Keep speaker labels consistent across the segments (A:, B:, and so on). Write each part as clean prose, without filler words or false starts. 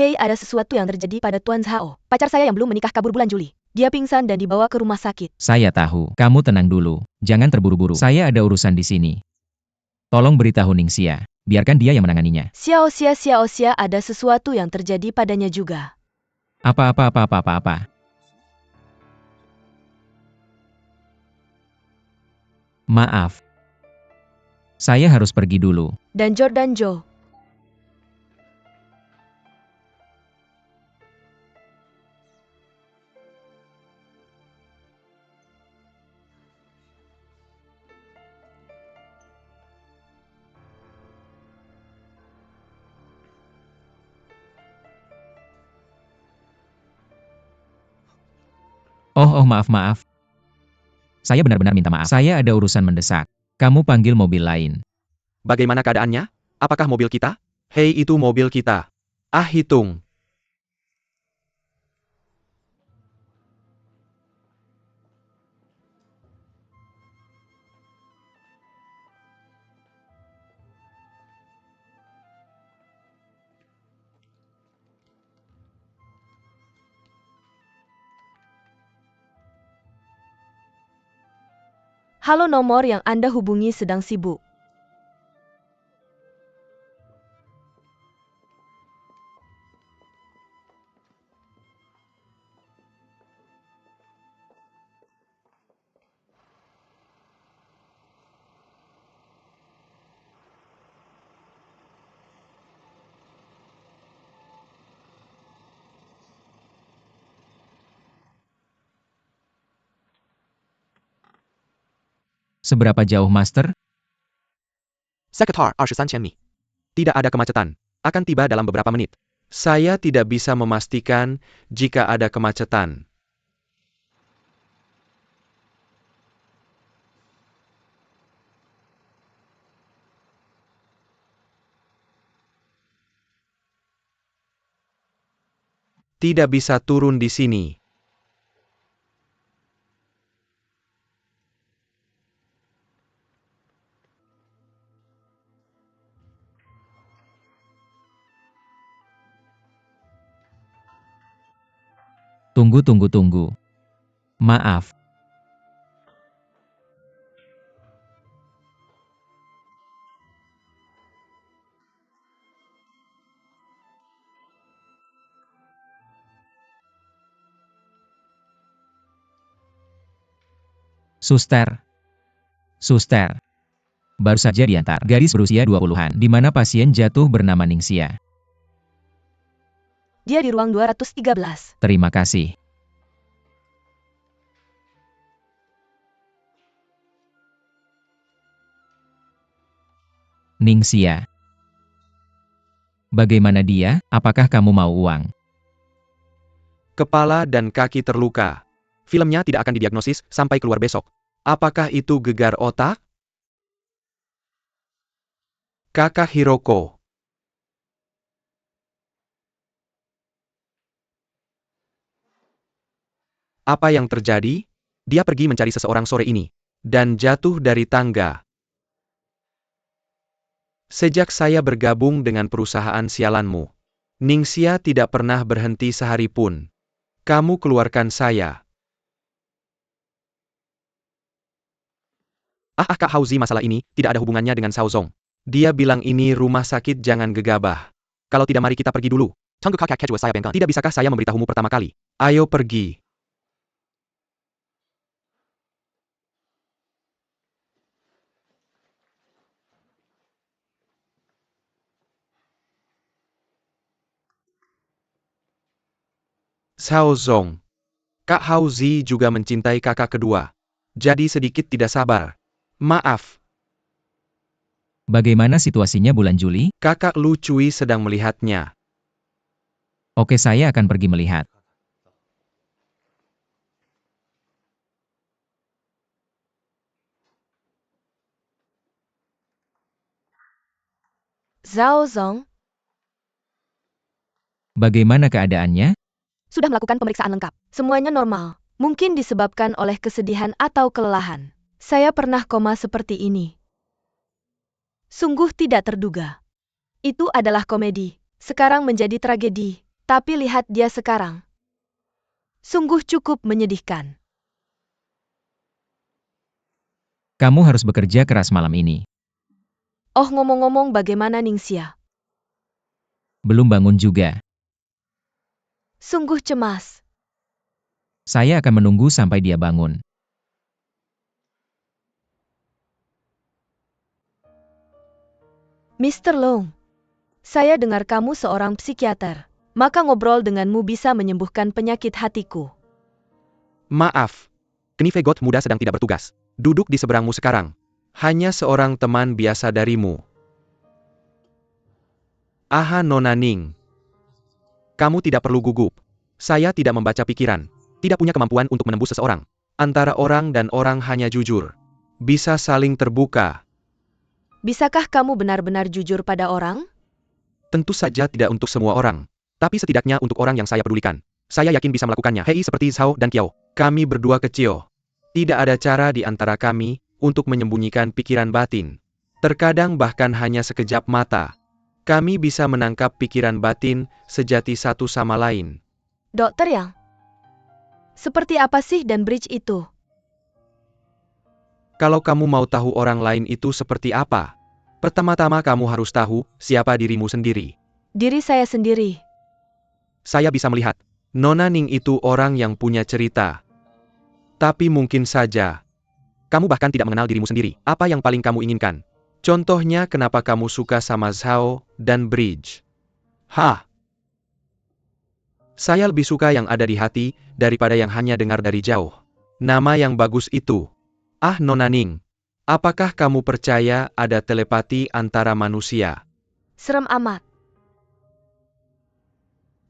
A: Hei, ada sesuatu yang terjadi pada Tuan Zhao. Pacar saya yang belum menikah kabur bulan Juli. Dia pingsan dan dibawa ke rumah sakit.
B: Saya tahu. Kamu tenang dulu. Jangan terburu-buru. Saya ada urusan di sini. Tolong beritahu Ningxia. Biarkan dia yang menanganinya.
A: Xiao Xia, ada sesuatu yang terjadi padanya juga.
B: Apa. Maaf. Saya harus pergi dulu.
A: Dan Jordan Zhou.
B: Oh, maaf. Saya benar-benar minta maaf. Saya ada urusan mendesak. Kamu panggil mobil lain.
C: Bagaimana keadaannya? Apakah mobil kita? Hei, itu mobil kita. Hitung.
A: Halo, nomor yang Anda hubungi sedang sibuk.
B: Seberapa jauh, Master?
C: Sekitar 23 mi. Tidak ada kemacetan. Akan tiba dalam beberapa menit. Saya tidak bisa memastikan jika ada kemacetan. Tidak bisa turun di sini.
B: Tunggu. Maaf. Suster. Baru saja diantar gadis berusia 20-an, di mana pasien jatuh bernama Ningxia.
A: Dia di ruang 213.
B: Terima kasih. Ningxia. Bagaimana dia? Apakah kamu mau uang?
C: Kepala dan kaki terluka. Filmnya tidak akan didiagnosis sampai keluar besok. Apakah itu gegar otak? Kakak Hiroko. Apa yang terjadi? Dia pergi mencari seseorang sore ini. Dan jatuh dari tangga. Sejak saya bergabung dengan perusahaan sialanmu, Ningxia tidak pernah berhenti sehari pun. Kamu keluarkan saya. Kak Hauzi, masalah ini tidak ada hubungannya dengan Shaozong. Dia bilang ini rumah sakit, jangan gegabah. Kalau tidak, mari kita pergi dulu. Tidak bisakah saya memberitahumu pertama kali? Ayo pergi. Shaozong. Kak Hauzi juga mencintai kakak kedua. Jadi sedikit tidak sabar. Maaf.
B: Bagaimana situasinya bulan Juli?
C: Kakak Lu Cui sedang melihatnya.
B: Oke, saya akan pergi melihat.
A: Zhao Zong
B: Bagaimana keadaannya?
A: sudah melakukan pemeriksaan lengkap. Semuanya normal. Mungkin disebabkan oleh kesedihan atau kelelahan. Saya pernah koma seperti ini. Sungguh tidak terduga. Itu adalah komedi. Sekarang menjadi tragedi. Tapi lihat dia sekarang. Sungguh cukup menyedihkan.
B: Kamu harus bekerja keras malam ini.
A: Oh, ngomong-ngomong, bagaimana Ningxia?
B: Belum bangun juga.
A: Sungguh cemas.
B: Saya akan menunggu sampai dia bangun.
A: Mr. Long, saya dengar kamu seorang psikiater. Maka ngobrol denganmu bisa menyembuhkan penyakit hatiku.
C: Maaf. Knivegot muda sedang tidak bertugas. Duduk di seberangmu sekarang. Hanya seorang teman biasa darimu. Aha Nona Ning. Kamu tidak perlu gugup. Saya tidak membaca pikiran. Tidak punya kemampuan untuk menembus seseorang. Antara orang dan orang hanya jujur. Bisa saling terbuka.
A: Bisakah kamu benar-benar jujur pada orang?
C: Tentu saja tidak untuk semua orang. Tapi setidaknya untuk orang yang saya pedulikan. Saya yakin bisa melakukannya. Hei seperti Zhao dan Kiao. Kami berdua kecil. Tidak ada cara di antara kami untuk menyembunyikan pikiran batin. Terkadang bahkan hanya sekejap mata. Kami bisa menangkap pikiran batin sejati satu sama lain.
A: Dokter Yang, seperti apa sih dan bridge itu?
C: Kalau kamu mau tahu orang lain itu seperti apa, pertama-tama kamu harus tahu siapa dirimu sendiri.
A: Diri saya sendiri.
C: Saya bisa melihat, Nona Ning itu orang yang punya cerita. Tapi mungkin saja, kamu bahkan tidak mengenal dirimu sendiri. Apa yang paling kamu inginkan? Contohnya kenapa kamu suka sama Zhao dan Bridge. Hah? Saya lebih suka yang ada di hati, daripada yang hanya dengar dari jauh. Nama yang bagus itu. Ah Nona Ning, apakah kamu percaya ada telepati antara manusia?
A: Serem amat.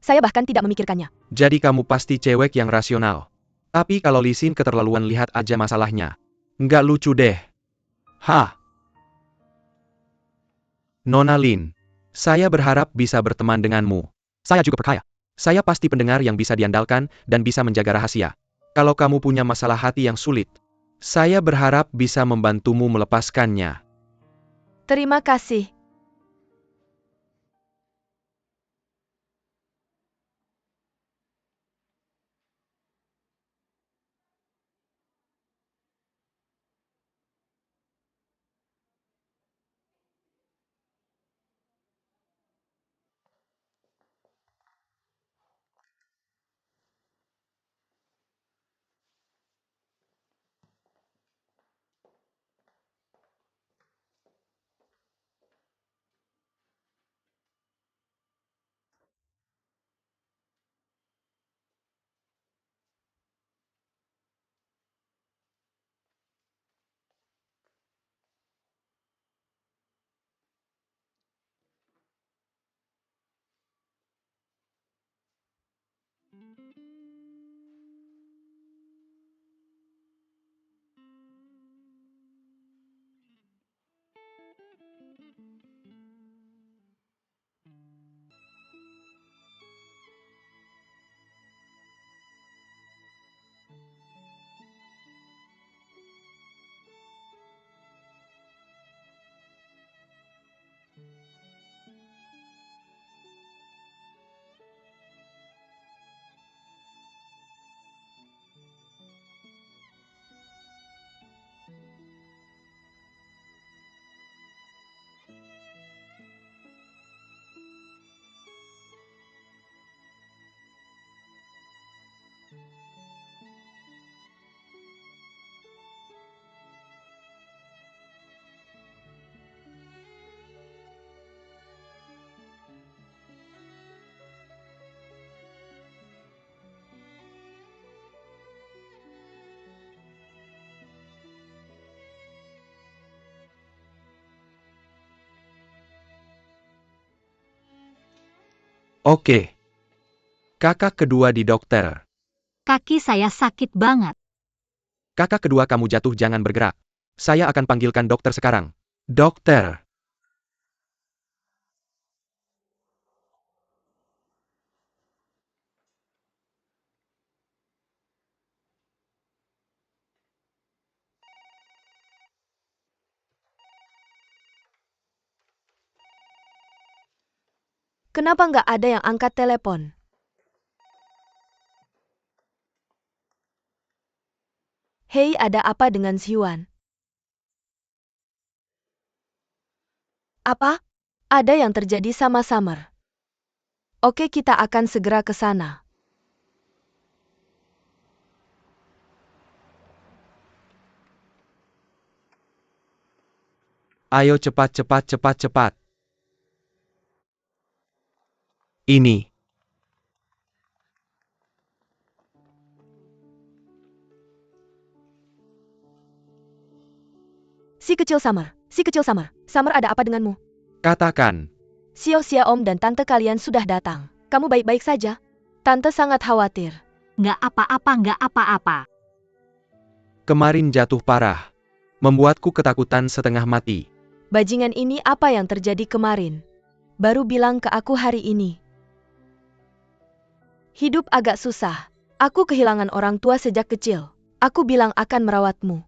A: Saya bahkan tidak memikirkannya.
C: Jadi kamu pasti cewek yang rasional. Tapi kalau Li Xin keterlaluan, lihat aja masalahnya. Nggak lucu deh. Hah? Nona Lin, saya berharap bisa berteman denganmu. Saya juga percaya. Saya pasti pendengar yang bisa diandalkan dan bisa menjaga rahasia. Kalau kamu punya masalah hati yang sulit, saya berharap bisa membantumu melepaskannya.
A: Terima kasih.
C: Oke. Kakak kedua di dokter.
D: Kaki saya sakit banget.
C: Kakak kedua kamu jatuh, jangan bergerak. Saya akan panggilkan dokter sekarang. Dokter.
A: Kenapa nggak ada yang angkat telepon? Hei, ada apa dengan Xiuan? Apa? Ada yang terjadi sama Summer. Oke, kita akan segera ke sana.
C: Ayo cepat cepat cepat cepat. Ini.
A: Si kecil Summer. Summer, ada apa denganmu?
C: Katakan.
A: Xiao Om dan tante kalian sudah datang. Kamu baik-baik saja? Tante sangat khawatir.
D: Nggak apa-apa.
C: Kemarin jatuh parah. Membuatku ketakutan setengah mati.
A: Bajingan ini, apa yang terjadi kemarin? Baru bilang ke aku hari ini. Hidup agak susah. Aku kehilangan orang tua sejak kecil. Aku bilang akan merawatmu.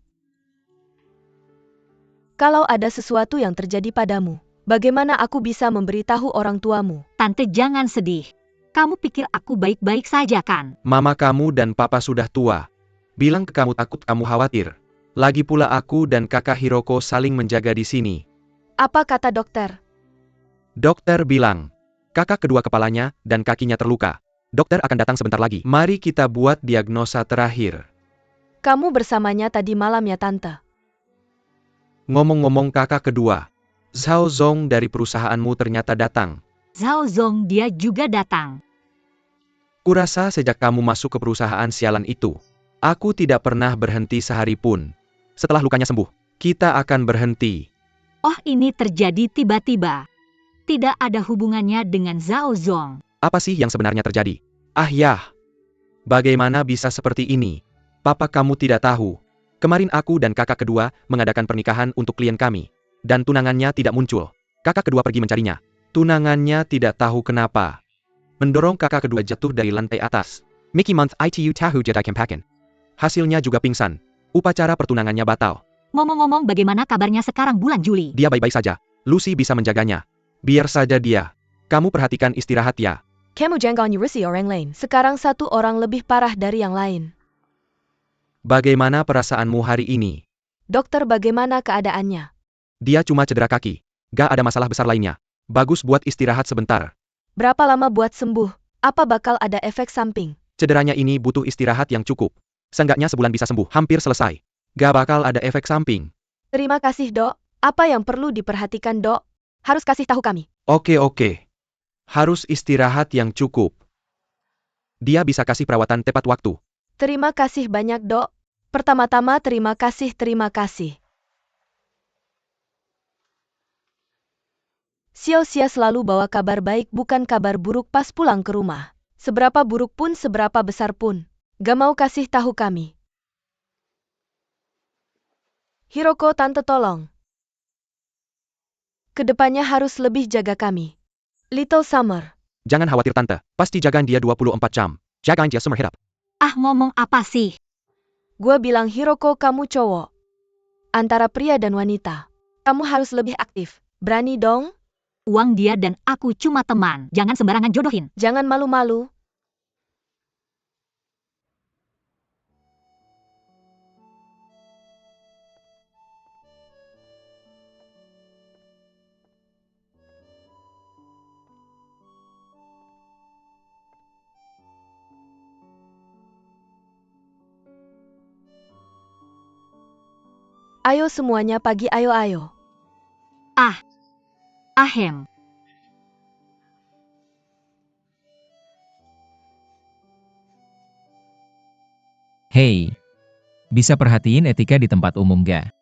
A: Kalau ada sesuatu yang terjadi padamu, bagaimana aku bisa memberitahu orang tuamu?
D: Tante jangan sedih. Kamu pikir aku baik-baik saja kan?
C: Mama kamu dan papa sudah tua. Bilang ke kamu takut kamu khawatir. Lagi pula aku dan kakak Hiroko saling menjaga di sini.
A: Apa kata dokter?
C: Dokter bilang, kakak kedua kepalanya dan kakinya terluka. Dokter akan datang sebentar lagi. Mari kita buat diagnosa terakhir.
A: Kamu bersamanya tadi malam ya, Tante?
C: Ngomong-ngomong kakak kedua, Zhao Zong dari perusahaanmu ternyata datang.
D: Zhao Zong dia juga datang.
C: Kurasa sejak kamu masuk ke perusahaan sialan itu, aku tidak pernah berhenti sehari pun. Setelah lukanya sembuh, kita akan berhenti.
D: Oh, ini terjadi tiba-tiba. Tidak ada hubungannya dengan Zhao Zong.
C: Apa sih yang sebenarnya terjadi? Ah yah, bagaimana bisa seperti ini? Papa kamu tidak tahu. Kemarin aku dan kakak kedua mengadakan pernikahan untuk klien kami. Dan tunangannya tidak muncul. Kakak kedua pergi mencarinya. Tunangannya tidak tahu kenapa. Mendorong kakak kedua jatuh dari lantai atas. Mickey Month itu tahu jadi kempakan. Hasilnya juga pingsan. Upacara pertunangannya batal.
D: Ngomong-ngomong, bagaimana kabarnya sekarang bulan Juli?
C: Dia baik-baik saja. Lucy bisa menjaganya. Biar saja dia. Kamu perhatikan istirahat ya.
A: Kamu jangan nyurusi orang lain. Sekarang satu orang lebih parah dari yang lain.
C: Bagaimana perasaanmu hari ini?
A: Dokter, bagaimana keadaannya?
C: Dia cuma cedera kaki. Gak ada masalah besar lainnya. Bagus buat istirahat sebentar.
A: Berapa lama buat sembuh? Apa bakal ada efek samping?
C: Cederanya ini butuh istirahat yang cukup. Seenggaknya sebulan bisa sembuh, hampir selesai. Gak bakal ada efek samping.
A: Terima kasih, Dok. Apa yang perlu diperhatikan, Dok? Harus kasih tahu kami.
C: Oke. Harus istirahat yang cukup. Dia bisa kasih perawatan tepat waktu.
A: Terima kasih banyak, Dok. Pertama-tama terima kasih. Xiao selalu bawa kabar baik, bukan kabar buruk pas pulang ke rumah. Seberapa buruk pun, seberapa besar pun. Gak mau kasih tahu kami. Hiroko, Tante tolong. Kedepannya harus lebih jaga kami. Little Summer.
C: Jangan khawatir Tante, pasti jagain dia 24 jam. Jagain dia seumur hidup.
D: Ah, ngomong apa sih?
A: Gua bilang, Hiroko, kamu cowok. Antara pria dan wanita. Kamu harus lebih aktif. Berani dong?
D: Uang dia dan aku cuma teman. Jangan sembarangan jodohin.
A: Jangan malu-malu. Ayo semuanya pagi, ayo.
D: Ahem.
B: Hei, bisa perhatiin etika di tempat umum gak?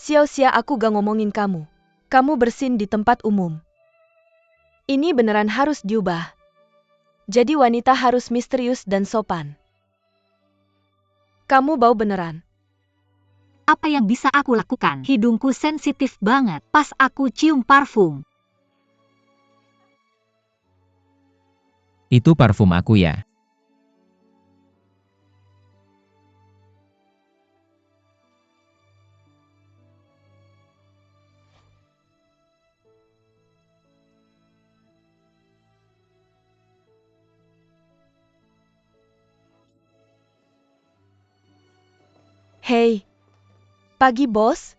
A: Xiao, aku gak ngomongin kamu. Kamu bersin di tempat umum. Ini beneran harus diubah. Jadi wanita harus misterius dan sopan. Kamu bau beneran.
D: Apa yang bisa aku lakukan? Hidungku sensitif banget pas aku cium parfum.
B: Itu parfum aku ya.
A: Hei, pagi bos.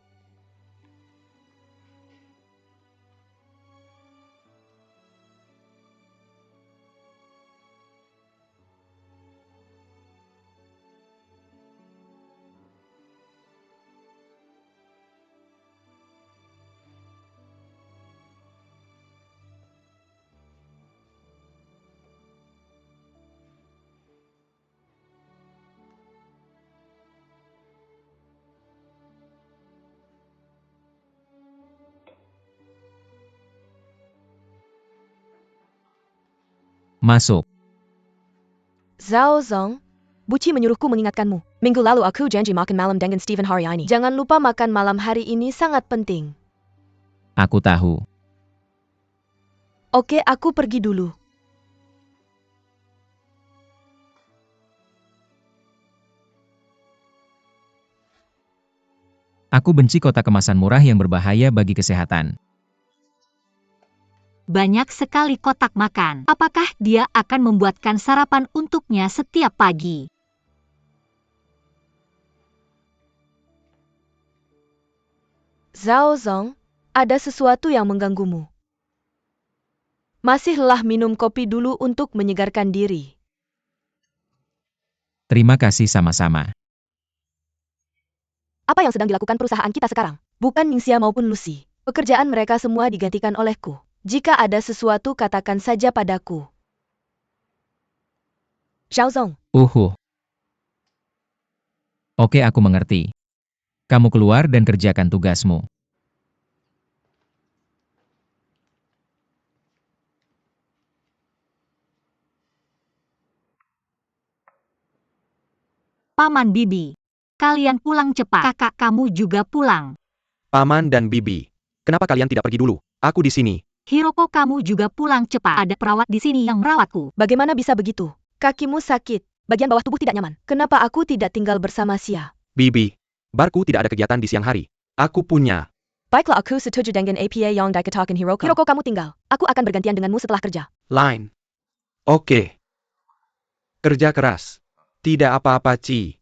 B: Masuk.
A: Zhao Zong, Buci menyuruhku mengingatkanmu. Minggu lalu aku janji makan malam dengan Stephen hari ini. Jangan lupa makan malam hari ini sangat penting.
B: Aku tahu.
A: Oke, aku pergi dulu.
B: Aku benci kotak kemasan murah yang berbahaya bagi kesehatan.
D: Banyak sekali kotak makan. Apakah dia akan membuatkan sarapan untuknya setiap pagi?
A: Zhao Zong, ada sesuatu yang mengganggumu. Masih lelah minum kopi dulu untuk menyegarkan diri.
B: Terima kasih sama-sama.
A: Apa yang sedang dilakukan perusahaan kita sekarang? Bukan Ningxia maupun Lucy. Pekerjaan mereka semua digantikan olehku. Jika ada sesuatu katakan saja padaku. Zhao Zong,
B: Oke, aku mengerti. Kamu keluar dan kerjakan tugasmu.
D: Paman Bibi, kalian pulang cepat. Kakak kamu juga pulang.
C: Paman dan Bibi, kenapa kalian tidak pergi dulu? Aku di sini.
D: Hiroko, kamu juga pulang cepat. Ada perawat di sini yang merawatku.
A: bagaimana bisa begitu? Kakimu sakit, bagian bawah tubuh tidak nyaman. Kenapa aku tidak tinggal bersama Xia?
C: Bibi, barku tidak ada kegiatan di siang hari. Aku punya.
A: Baiklah, aku setuju dengan apa yang dikatakan Hiroko. Hiroko, kamu tinggal. Aku akan bergantian denganmu setelah kerja.
C: Line. Oke. Kerja keras. Tidak apa-apa, Ci.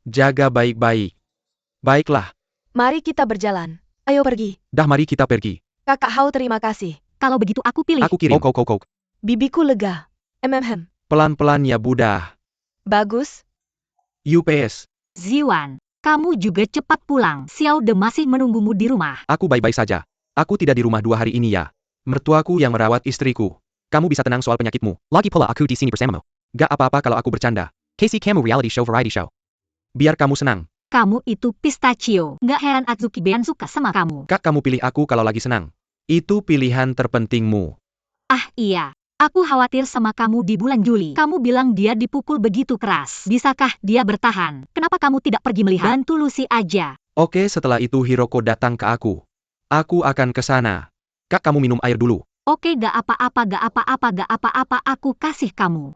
C: Jaga baik-baik. Baiklah.
A: Mari kita berjalan. Ayo pergi.
C: Dah, mari kita pergi.
A: Kakak Hao, terima kasih.
D: Kalau begitu aku pilih.
C: Aku kirim. Kok.
A: Bibiku lega.
C: Pelan-pelan ya, Buddha.
A: Bagus.
C: UPS.
D: Ziwan, kamu juga cepat pulang. Xiao De masih menunggumu di rumah.
C: Aku baik-baik saja. Aku tidak di rumah 2 hari ini ya. Mertuaku yang merawat istriku. Kamu bisa tenang soal penyakitmu. Lagi pula aku di sini bersamamu. Gak apa-apa kalau aku bercanda. Casey Kamu reality show variety show. Biar kamu senang.
D: Kamu itu pistachio. Nggak heran Atsuki Bean suka sama kamu.
C: Kak, kamu pilih aku kalau lagi senang. Itu pilihan terpentingmu.
D: Ah iya, aku khawatir sama kamu di bulan Juli. Kamu bilang dia dipukul begitu keras. Bisakah dia bertahan? Kenapa kamu tidak pergi melihat? Bantu Lucy aja.
C: Oke, setelah itu Hiroko datang ke aku. Aku akan ke sana. Kak, kamu minum air dulu.
D: Oke, gak apa-apa, aku kasih kamu.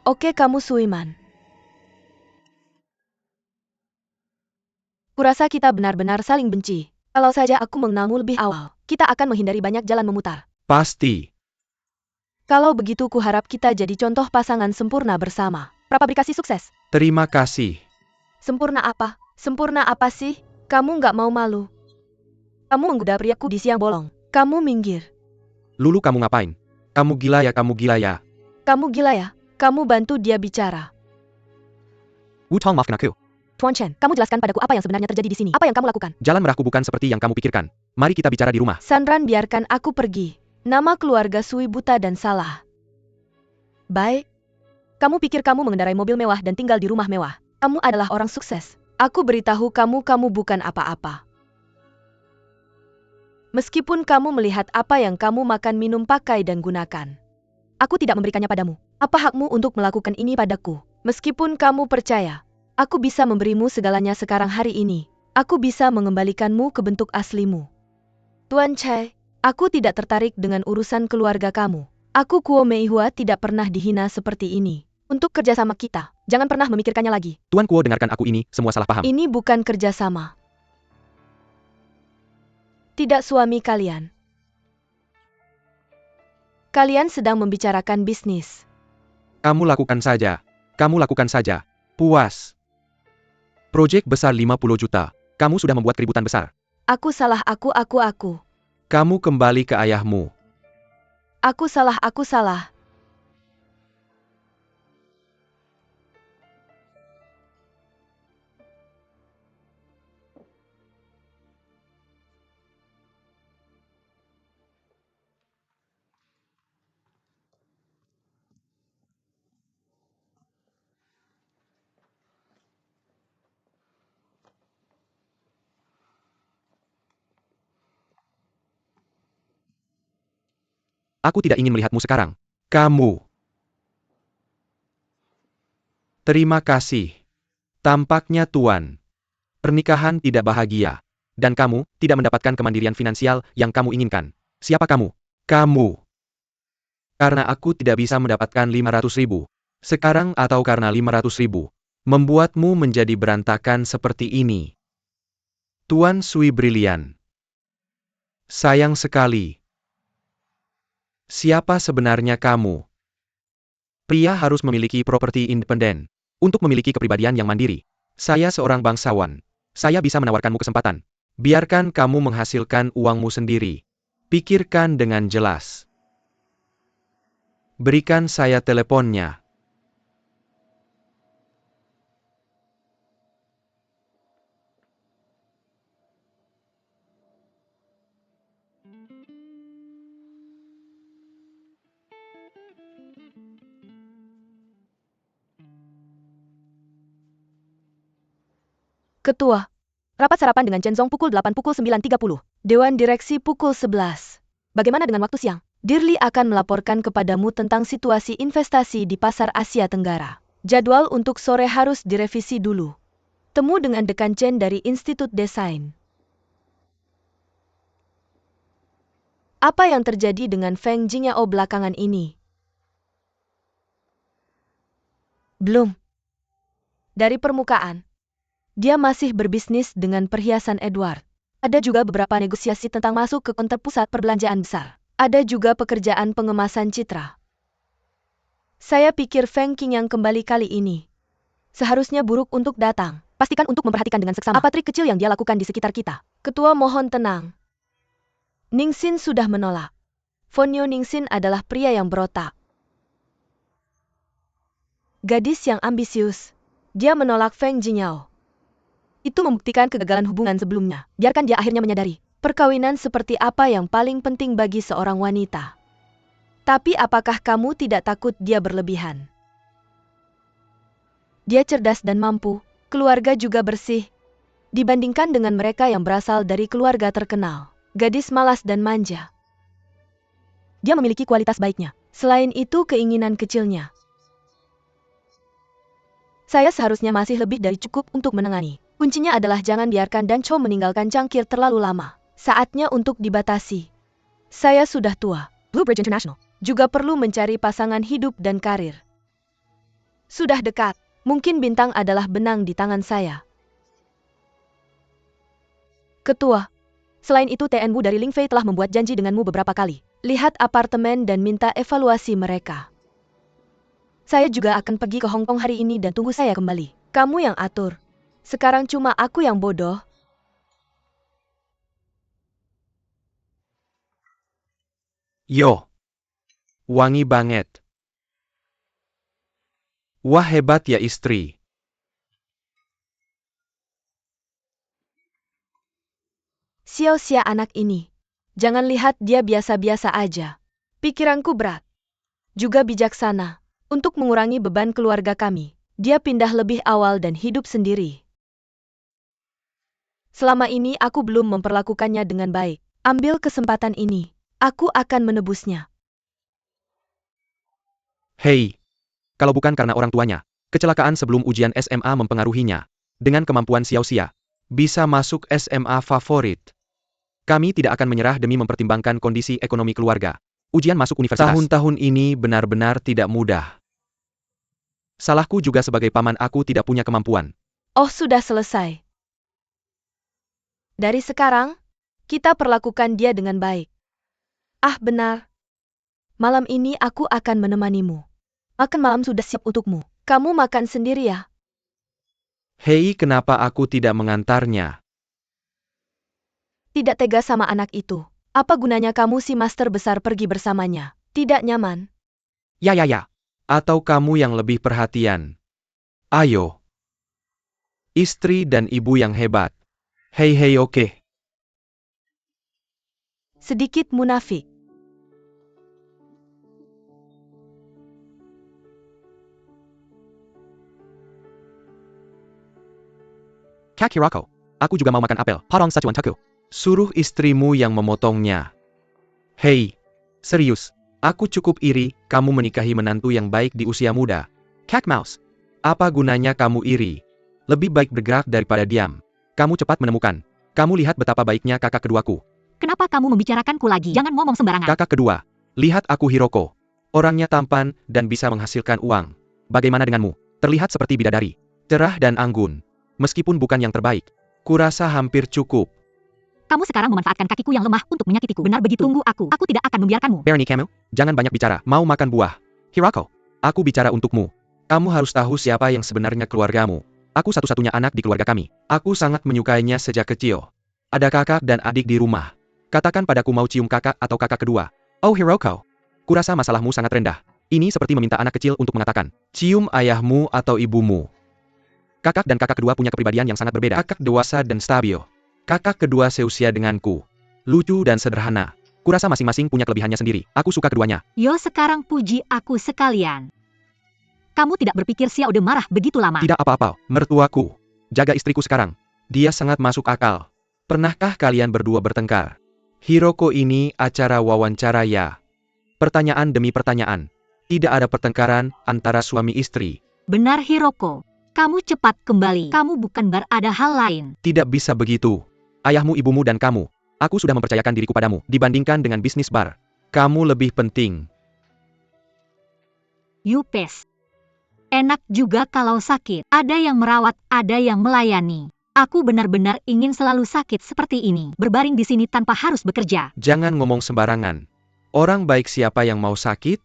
A: Oke, kamu Suiman. Kurasa kita benar-benar saling benci. Kalau saja aku mengenalmu lebih awal, kita akan menghindari banyak jalan memutar.
C: Pasti.
A: Kalau begitu kuharap kita jadi contoh pasangan sempurna bersama. Prapabrikasi sukses.
C: Terima kasih.
A: Sempurna apa? Sempurna apa sih? Kamu nggak mau malu? Kamu menggoda priaku di siang bolong. Kamu minggir.
C: Lulu, kamu ngapain? Kamu gila ya, kamu gila ya.
A: Kamu gila ya? Kamu bantu dia bicara.
C: Wutong, maafkan aku.
A: Tuan Chen, kamu jelaskan padaku apa yang sebenarnya terjadi di sini. Apa yang kamu lakukan?
C: Jalan merahku bukan seperti yang kamu pikirkan. Mari kita bicara di rumah.
A: Sanran, biarkan aku pergi. Nama keluarga Sui buta dan salah. Baik. Kamu pikir kamu mengendarai mobil mewah dan tinggal di rumah mewah. Kamu adalah orang sukses. Aku beritahu kamu, kamu bukan apa-apa. Meskipun kamu melihat apa yang kamu makan, minum, pakai, dan gunakan. Aku tidak memberikannya padamu. Apa hakmu untuk melakukan ini padaku? Meskipun kamu percaya, aku bisa memberimu segalanya sekarang hari ini. Aku bisa mengembalikanmu ke bentuk aslimu. Tuan Chai, aku tidak tertarik dengan urusan keluarga kamu. Aku Kuo Meihua tidak pernah dihina seperti ini. Untuk kerjasama kita, jangan pernah memikirkannya lagi.
C: Tuan Kuo, dengarkan aku, ini semua salah paham.
A: Ini bukan kerjasama. Tidak suami kalian. Kalian sedang membicarakan bisnis.
C: Kamu lakukan saja. Kamu lakukan saja. Puas. Proyek besar 50 juta. Kamu sudah membuat keributan besar.
A: Aku salah, aku.
C: Kamu kembali ke ayahmu.
A: Aku salah.
C: Aku tidak ingin melihatmu sekarang. Kamu. Terima kasih. Tampaknya Tuan. Pernikahan tidak bahagia. Dan kamu tidak mendapatkan kemandirian finansial yang kamu inginkan. Siapa kamu? Kamu. Karena aku tidak bisa mendapatkan 500.000. Sekarang atau karena 500.000. Membuatmu menjadi berantakan seperti ini. Tuan Sui Brilian. Sayang sekali. Siapa sebenarnya kamu? Pria harus memiliki properti independen. Untuk memiliki kepribadian yang mandiri. Saya seorang bangsawan. Saya bisa menawarkanmu kesempatan. Biarkan kamu menghasilkan uangmu sendiri. Pikirkan dengan jelas. Berikan saya teleponnya.
A: Ketua. Rapat sarapan dengan Chen Zong pukul 8 pukul 9.30. Dewan Direksi pukul 11. Bagaimana dengan waktu siang? Dirli akan melaporkan kepadamu tentang situasi investasi di pasar Asia Tenggara. Jadwal untuk sore harus direvisi dulu. Temu dengan Dekan Chen dari Institut Desain. Apa yang terjadi dengan Feng Jingyao belakangan ini? Belum. Dari permukaan, dia masih berbisnis dengan perhiasan Edward. Ada juga beberapa negosiasi tentang masuk ke konter pusat perbelanjaan besar. Ada juga pekerjaan pengemasan citra. Saya pikir Feng Qing yang kembali kali ini seharusnya buruk untuk datang. Pastikan untuk memperhatikan dengan seksama apa trik kecil yang dia lakukan di sekitar kita. Ketua, mohon tenang. Ningsin sudah menolak. Fonyo Ningsin adalah pria yang berotak. Gadis yang ambisius. Dia menolak Feng Jingyao. Itu membuktikan kegagalan hubungan sebelumnya. Biarkan dia akhirnya menyadari, perkawinan seperti apa yang paling penting bagi seorang wanita. Tapi apakah kamu tidak takut dia berlebihan? Dia cerdas dan mampu, keluarga juga bersih. Dibandingkan dengan mereka yang berasal dari keluarga terkenal, gadis malas dan manja. Dia memiliki kualitas baiknya. Selain itu keinginan kecilnya. Saya seharusnya masih lebih dari cukup untuk menangani. Kuncinya adalah jangan biarkan Dan Cho meninggalkan cangkir terlalu lama. Saatnya untuk dibatasi. Saya sudah tua. Blue Bridge International juga perlu mencari pasangan hidup dan karir. Sudah dekat. Mungkin bintang adalah benang di tangan saya. Ketua. Selain itu TN Wu dari Ling Fei telah membuat janji denganmu beberapa kali. Lihat apartemen dan minta evaluasi mereka. Saya juga akan pergi ke Hong Kong hari ini dan tunggu saya kembali. Kamu yang atur. Sekarang cuma aku yang bodoh.
C: Yo, wangi banget. Wah, hebat ya istri.
A: Sia-sia anak ini. Jangan lihat dia biasa-biasa aja. Pikiranku berat. Juga bijaksana. Untuk mengurangi beban keluarga kami, dia pindah lebih awal dan hidup sendiri. Selama ini aku belum memperlakukannya dengan baik. Ambil kesempatan ini. Aku akan menebusnya.
C: Hei, kalau bukan karena orang tuanya, kecelakaan sebelum ujian SMA mempengaruhinya. Dengan kemampuan Xiaoxia, bisa masuk SMA favorit. Kami tidak akan menyerah demi mempertimbangkan kondisi ekonomi keluarga. Ujian masuk universitas tahun-tahun ini benar-benar tidak mudah. Salahku juga sebagai paman aku tidak punya kemampuan.
A: Oh, sudah selesai. Dari sekarang, kita perlakukan dia dengan baik. Ah, benar. Malam ini aku akan menemanimu. Makan malam sudah siap untukmu. Kamu makan sendiri ya.
C: Hei, kenapa aku tidak mengantarnya?
A: Tidak tega sama anak itu. Apa gunanya kamu si master besar pergi bersamanya? Tidak nyaman.
C: Ya. Atau kamu yang lebih perhatian? Ayo. Istri dan ibu yang hebat. Hei, oke.
A: Sedikit munafik.
C: Kak Hirako, aku juga mau makan apel. Parang sacuan taku. Suruh istrimu yang memotongnya. Hei, serius. Aku cukup iri kamu menikahi menantu yang baik di usia muda. Kak Mouse, apa gunanya kamu iri? Lebih baik bergerak daripada diam. Kamu cepat menemukan. Kamu lihat betapa baiknya kakak keduaku.
D: Kenapa kamu membicarakanku lagi? Jangan ngomong sembarangan.
C: Kakak kedua, lihat aku Hiroko. Orangnya tampan dan bisa menghasilkan uang. Bagaimana denganmu? Terlihat seperti bidadari. Cerah dan anggun. Meskipun bukan yang terbaik, kurasa hampir cukup.
D: Kamu sekarang memanfaatkan kakiku yang lemah untuk menyakitiku. Benar begitu? Tunggu aku. Aku tidak akan membiarkanmu.
C: Bernie kamu, jangan banyak bicara. Mau makan buah. Hirako, aku bicara untukmu. Kamu harus tahu siapa yang sebenarnya keluargamu. Aku satu-satunya anak di keluarga kami. Aku sangat menyukainya sejak kecil. Ada kakak dan adik di rumah. Katakan padaku mau cium kakak atau kakak kedua. Oh Hiroko, kurasa masalahmu sangat rendah. Ini seperti meminta anak kecil untuk mengatakan, cium ayahmu atau ibumu. Kakak dan kakak kedua punya kepribadian yang sangat berbeda. Kakak dewasa dan stabil. Kakak kedua seusia denganku. Lucu dan sederhana. Kurasa masing-masing punya kelebihannya sendiri. Aku suka keduanya.
D: Yo, sekarang puji aku sekalian. Kamu tidak berpikir Xiao udah marah begitu lama?
C: Tidak apa-apa, mertuaku. Jaga istriku sekarang. Dia sangat masuk akal. Pernahkah kalian berdua bertengkar? Hiroko, ini acara wawancara ya. Pertanyaan demi pertanyaan. Tidak ada pertengkaran antara suami istri.
D: Benar Hiroko. Kamu cepat kembali. Kamu bukan berada hal lain.
C: Tidak bisa begitu. Ayahmu, ibumu dan kamu. Aku sudah mempercayakan diriku padamu dibandingkan dengan bisnis bar. Kamu lebih penting.
D: Yupes. Enak juga kalau sakit. Ada yang merawat, ada yang melayani. Aku benar-benar ingin selalu sakit seperti ini. Berbaring di sini tanpa harus bekerja.
C: Jangan ngomong sembarangan. Orang baik siapa yang mau sakit?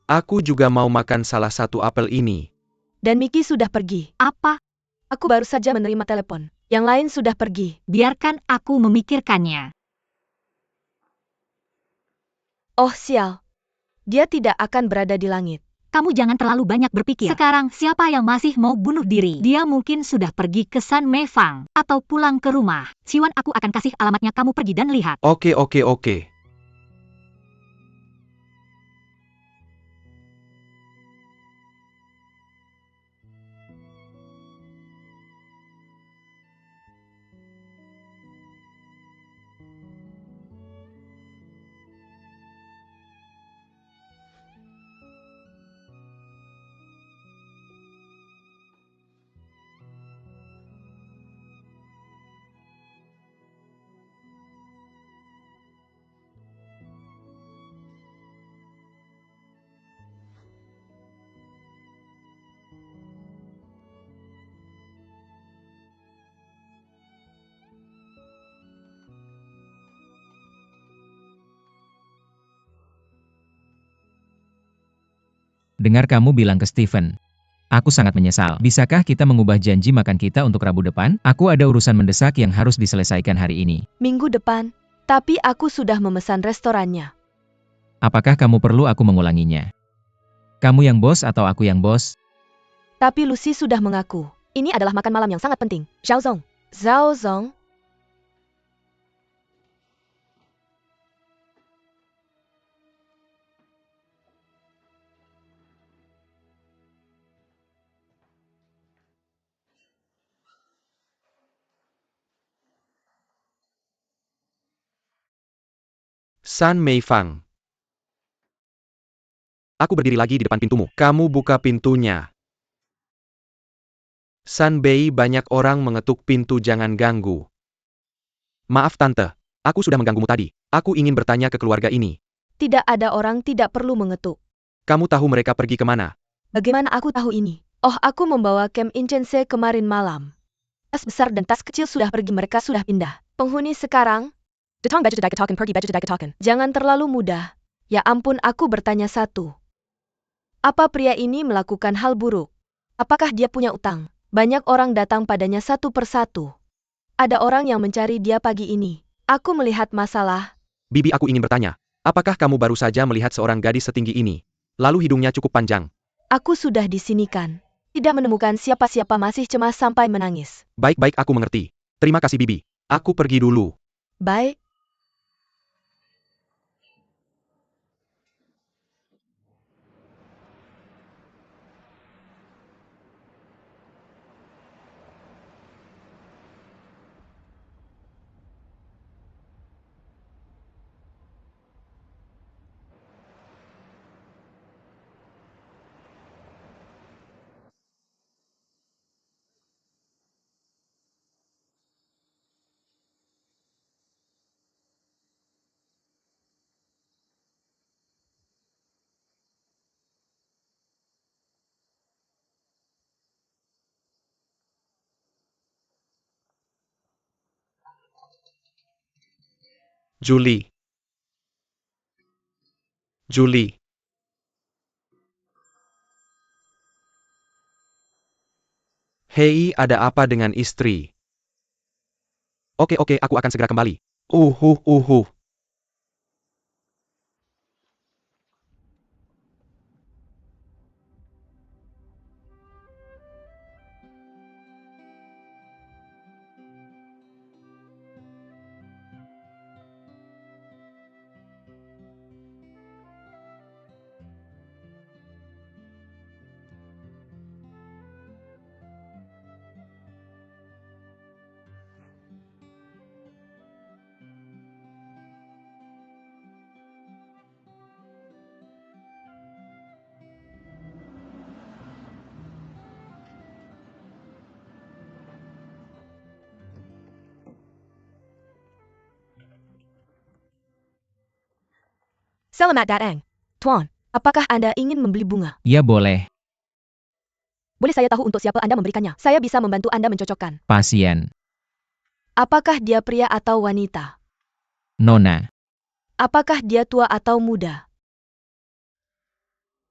C: Aku juga mau makan salah satu apel ini.
A: Dan Miki sudah pergi.
D: Apa?
A: Aku baru saja menerima telepon. Yang lain sudah pergi.
D: Biarkan aku memikirkannya.
A: Oh sial. Dia tidak akan berada di langit.
D: Kamu jangan terlalu banyak berpikir. Sekarang siapa yang masih mau bunuh diri? Dia mungkin sudah pergi ke San Mefang. Atau pulang ke rumah. Siwan, aku akan kasih alamatnya, kamu pergi dan lihat.
C: Oke.
B: Dengar kamu bilang ke Steven. Aku sangat menyesal. Bisakah kita mengubah janji makan kita untuk Rabu depan? Aku ada urusan mendesak yang harus diselesaikan hari ini.
A: Minggu depan. Tapi aku sudah memesan restorannya.
B: Apakah kamu perlu aku mengulanginya? Kamu yang bos atau aku yang bos?
A: Tapi Lucy sudah mengaku. Ini adalah makan malam yang sangat penting. Zhao Zong. Zhao Zong.
C: San Meifang. Aku berdiri lagi di depan pintumu. Kamu buka pintunya. San Bei, banyak orang mengetuk pintu, jangan ganggu. Maaf tante, aku sudah mengganggumu tadi. Aku ingin bertanya ke keluarga ini.
A: Tidak ada orang, tidak perlu mengetuk.
C: Kamu tahu mereka pergi kemana?
A: Bagaimana aku tahu ini? Oh, aku membawa Kem Incense kemarin malam. Tas besar dan tas kecil sudah pergi, mereka sudah pindah. Penghuni sekarang? Jangan terlalu mudah. Ya ampun, aku bertanya satu. Apa pria ini melakukan hal buruk? Apakah dia punya utang? Banyak orang datang padanya satu persatu. Ada orang yang mencari dia pagi ini. Aku melihat masalah.
C: Bibi, aku ingin bertanya. Apakah kamu baru saja melihat seorang gadis setinggi ini? Lalu hidungnya cukup panjang.
A: Aku sudah di sini kan. Tidak menemukan siapa-siapa, masih cemas sampai menangis.
C: Baik-baik, aku mengerti. Terima kasih Bibi. Aku pergi dulu.
A: Baik.
C: Julie. Julie. Hei, ada apa dengan istri? Oke, aku akan segera kembali. Uhuh.
A: Selamat datang. Tuan, apakah Anda ingin membeli bunga?
B: Ya boleh,
A: Boleh saya tahu untuk siapa Anda memberikannya? Saya bisa membantu Anda mencocokkan.
B: pasien.
A: Apakah dia pria atau wanita?
B: Nona,
A: Apakah dia tua atau muda?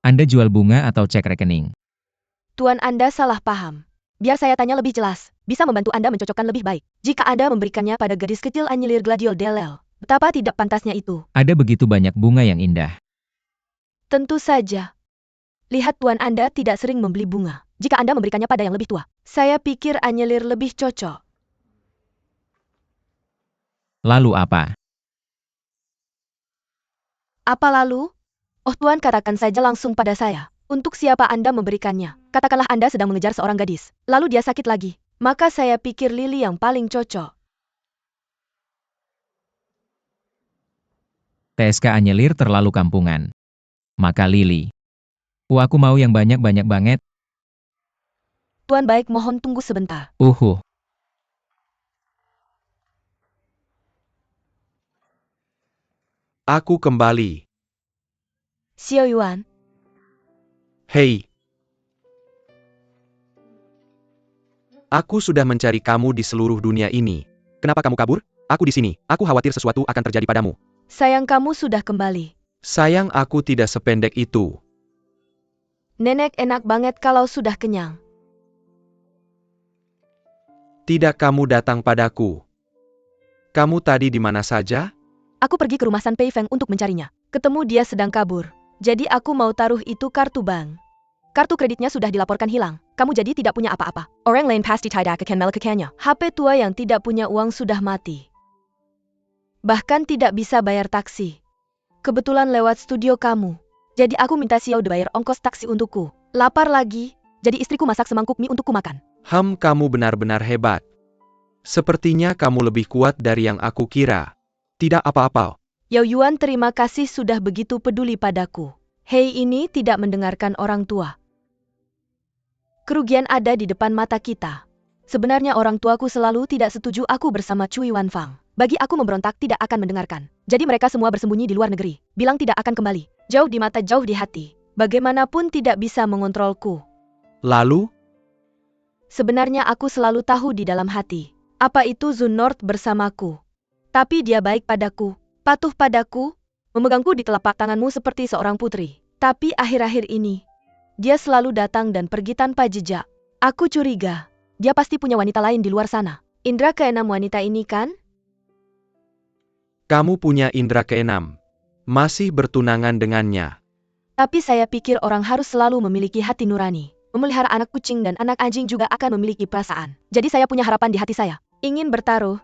B: Anda jual bunga atau cek rekening?
A: Tuan, Anda salah paham. Biar saya tanya lebih jelas. Bisa membantu Anda mencocokkan lebih baik. Jika Anda memberikannya pada gadis kecil Anyelir Gladiol Delel. Betapa tidak pantasnya itu.
B: Ada begitu banyak bunga yang indah.
A: Tentu saja. Lihat, Tuan, Anda tidak sering membeli bunga. Jika Anda memberikannya pada yang lebih tua, saya pikir Anyelir lebih cocok.
B: Lalu apa?
A: Apa lalu? Oh Tuan, katakan saja langsung pada saya. Untuk siapa Anda memberikannya? Katakanlah Anda sedang mengejar seorang gadis. Lalu dia sakit lagi. Maka saya pikir Lily yang paling cocok.
B: TSK Anyelir terlalu kampungan. Maka Lily. Aku mau yang banyak-banyak banget.
A: Tuan baik, mohon tunggu sebentar.
C: Aku kembali.
A: Xiao Yuan,
C: Hei. Aku sudah mencari kamu di seluruh dunia ini. Kenapa kamu kabur? Aku di sini. Aku khawatir sesuatu akan terjadi padamu.
A: sayang kamu sudah kembali.
C: Sayang, aku tidak sependek itu.
A: Nenek enak banget kalau sudah kenyang.
C: Tidak, kamu datang padaku. Kamu tadi di mana saja?
A: Aku pergi ke rumah San Pei Feng untuk mencarinya. Ketemu dia sedang kabur. Jadi aku mau taruh itu kartu bank. Kartu kreditnya sudah dilaporkan hilang. Kamu jadi tidak punya apa-apa. Orang lain pasti tidak akan melakukannya. HP tua yang tidak punya uang sudah mati. Bahkan tidak bisa bayar taksi. Kebetulan lewat studio kamu. Jadi aku minta Xiao de bayar ongkos taksi untukku. Lapar lagi. Jadi istriku masak semangkuk mie untukku makan.
C: Kamu benar-benar hebat. Sepertinya kamu lebih kuat dari yang aku kira. Tidak apa-apa.
A: Yao Yuan terima kasih sudah begitu peduli padaku. Hei ini tidak mendengarkan orang tua. Kerugian ada di depan mata kita. Sebenarnya orang tuaku selalu tidak setuju aku bersama Cui Wanfang. Bagi aku memberontak tidak akan mendengarkan. Jadi mereka semua bersembunyi di luar negeri. Bilang tidak akan kembali. Jauh di mata jauh di hati. Bagaimanapun tidak bisa mengontrolku.
C: Lalu?
A: Sebenarnya aku selalu tahu di dalam hati. Apa itu Zun North bersamaku. Tapi dia baik padaku. Patuh padaku. Memegangku di telapak tanganmu seperti seorang putri. Tapi akhir-akhir ini, dia selalu datang dan pergi tanpa jejak. Aku curiga. Dia pasti punya wanita lain di luar sana. Indra keenam wanita ini kan?
C: Kamu punya indera keenam. Masih bertunangan dengannya.
A: Tapi saya pikir orang harus selalu memiliki hati nurani. Memelihara anak kucing dan anak anjing juga akan memiliki perasaan. Jadi saya punya harapan di hati saya. Ingin bertaruh.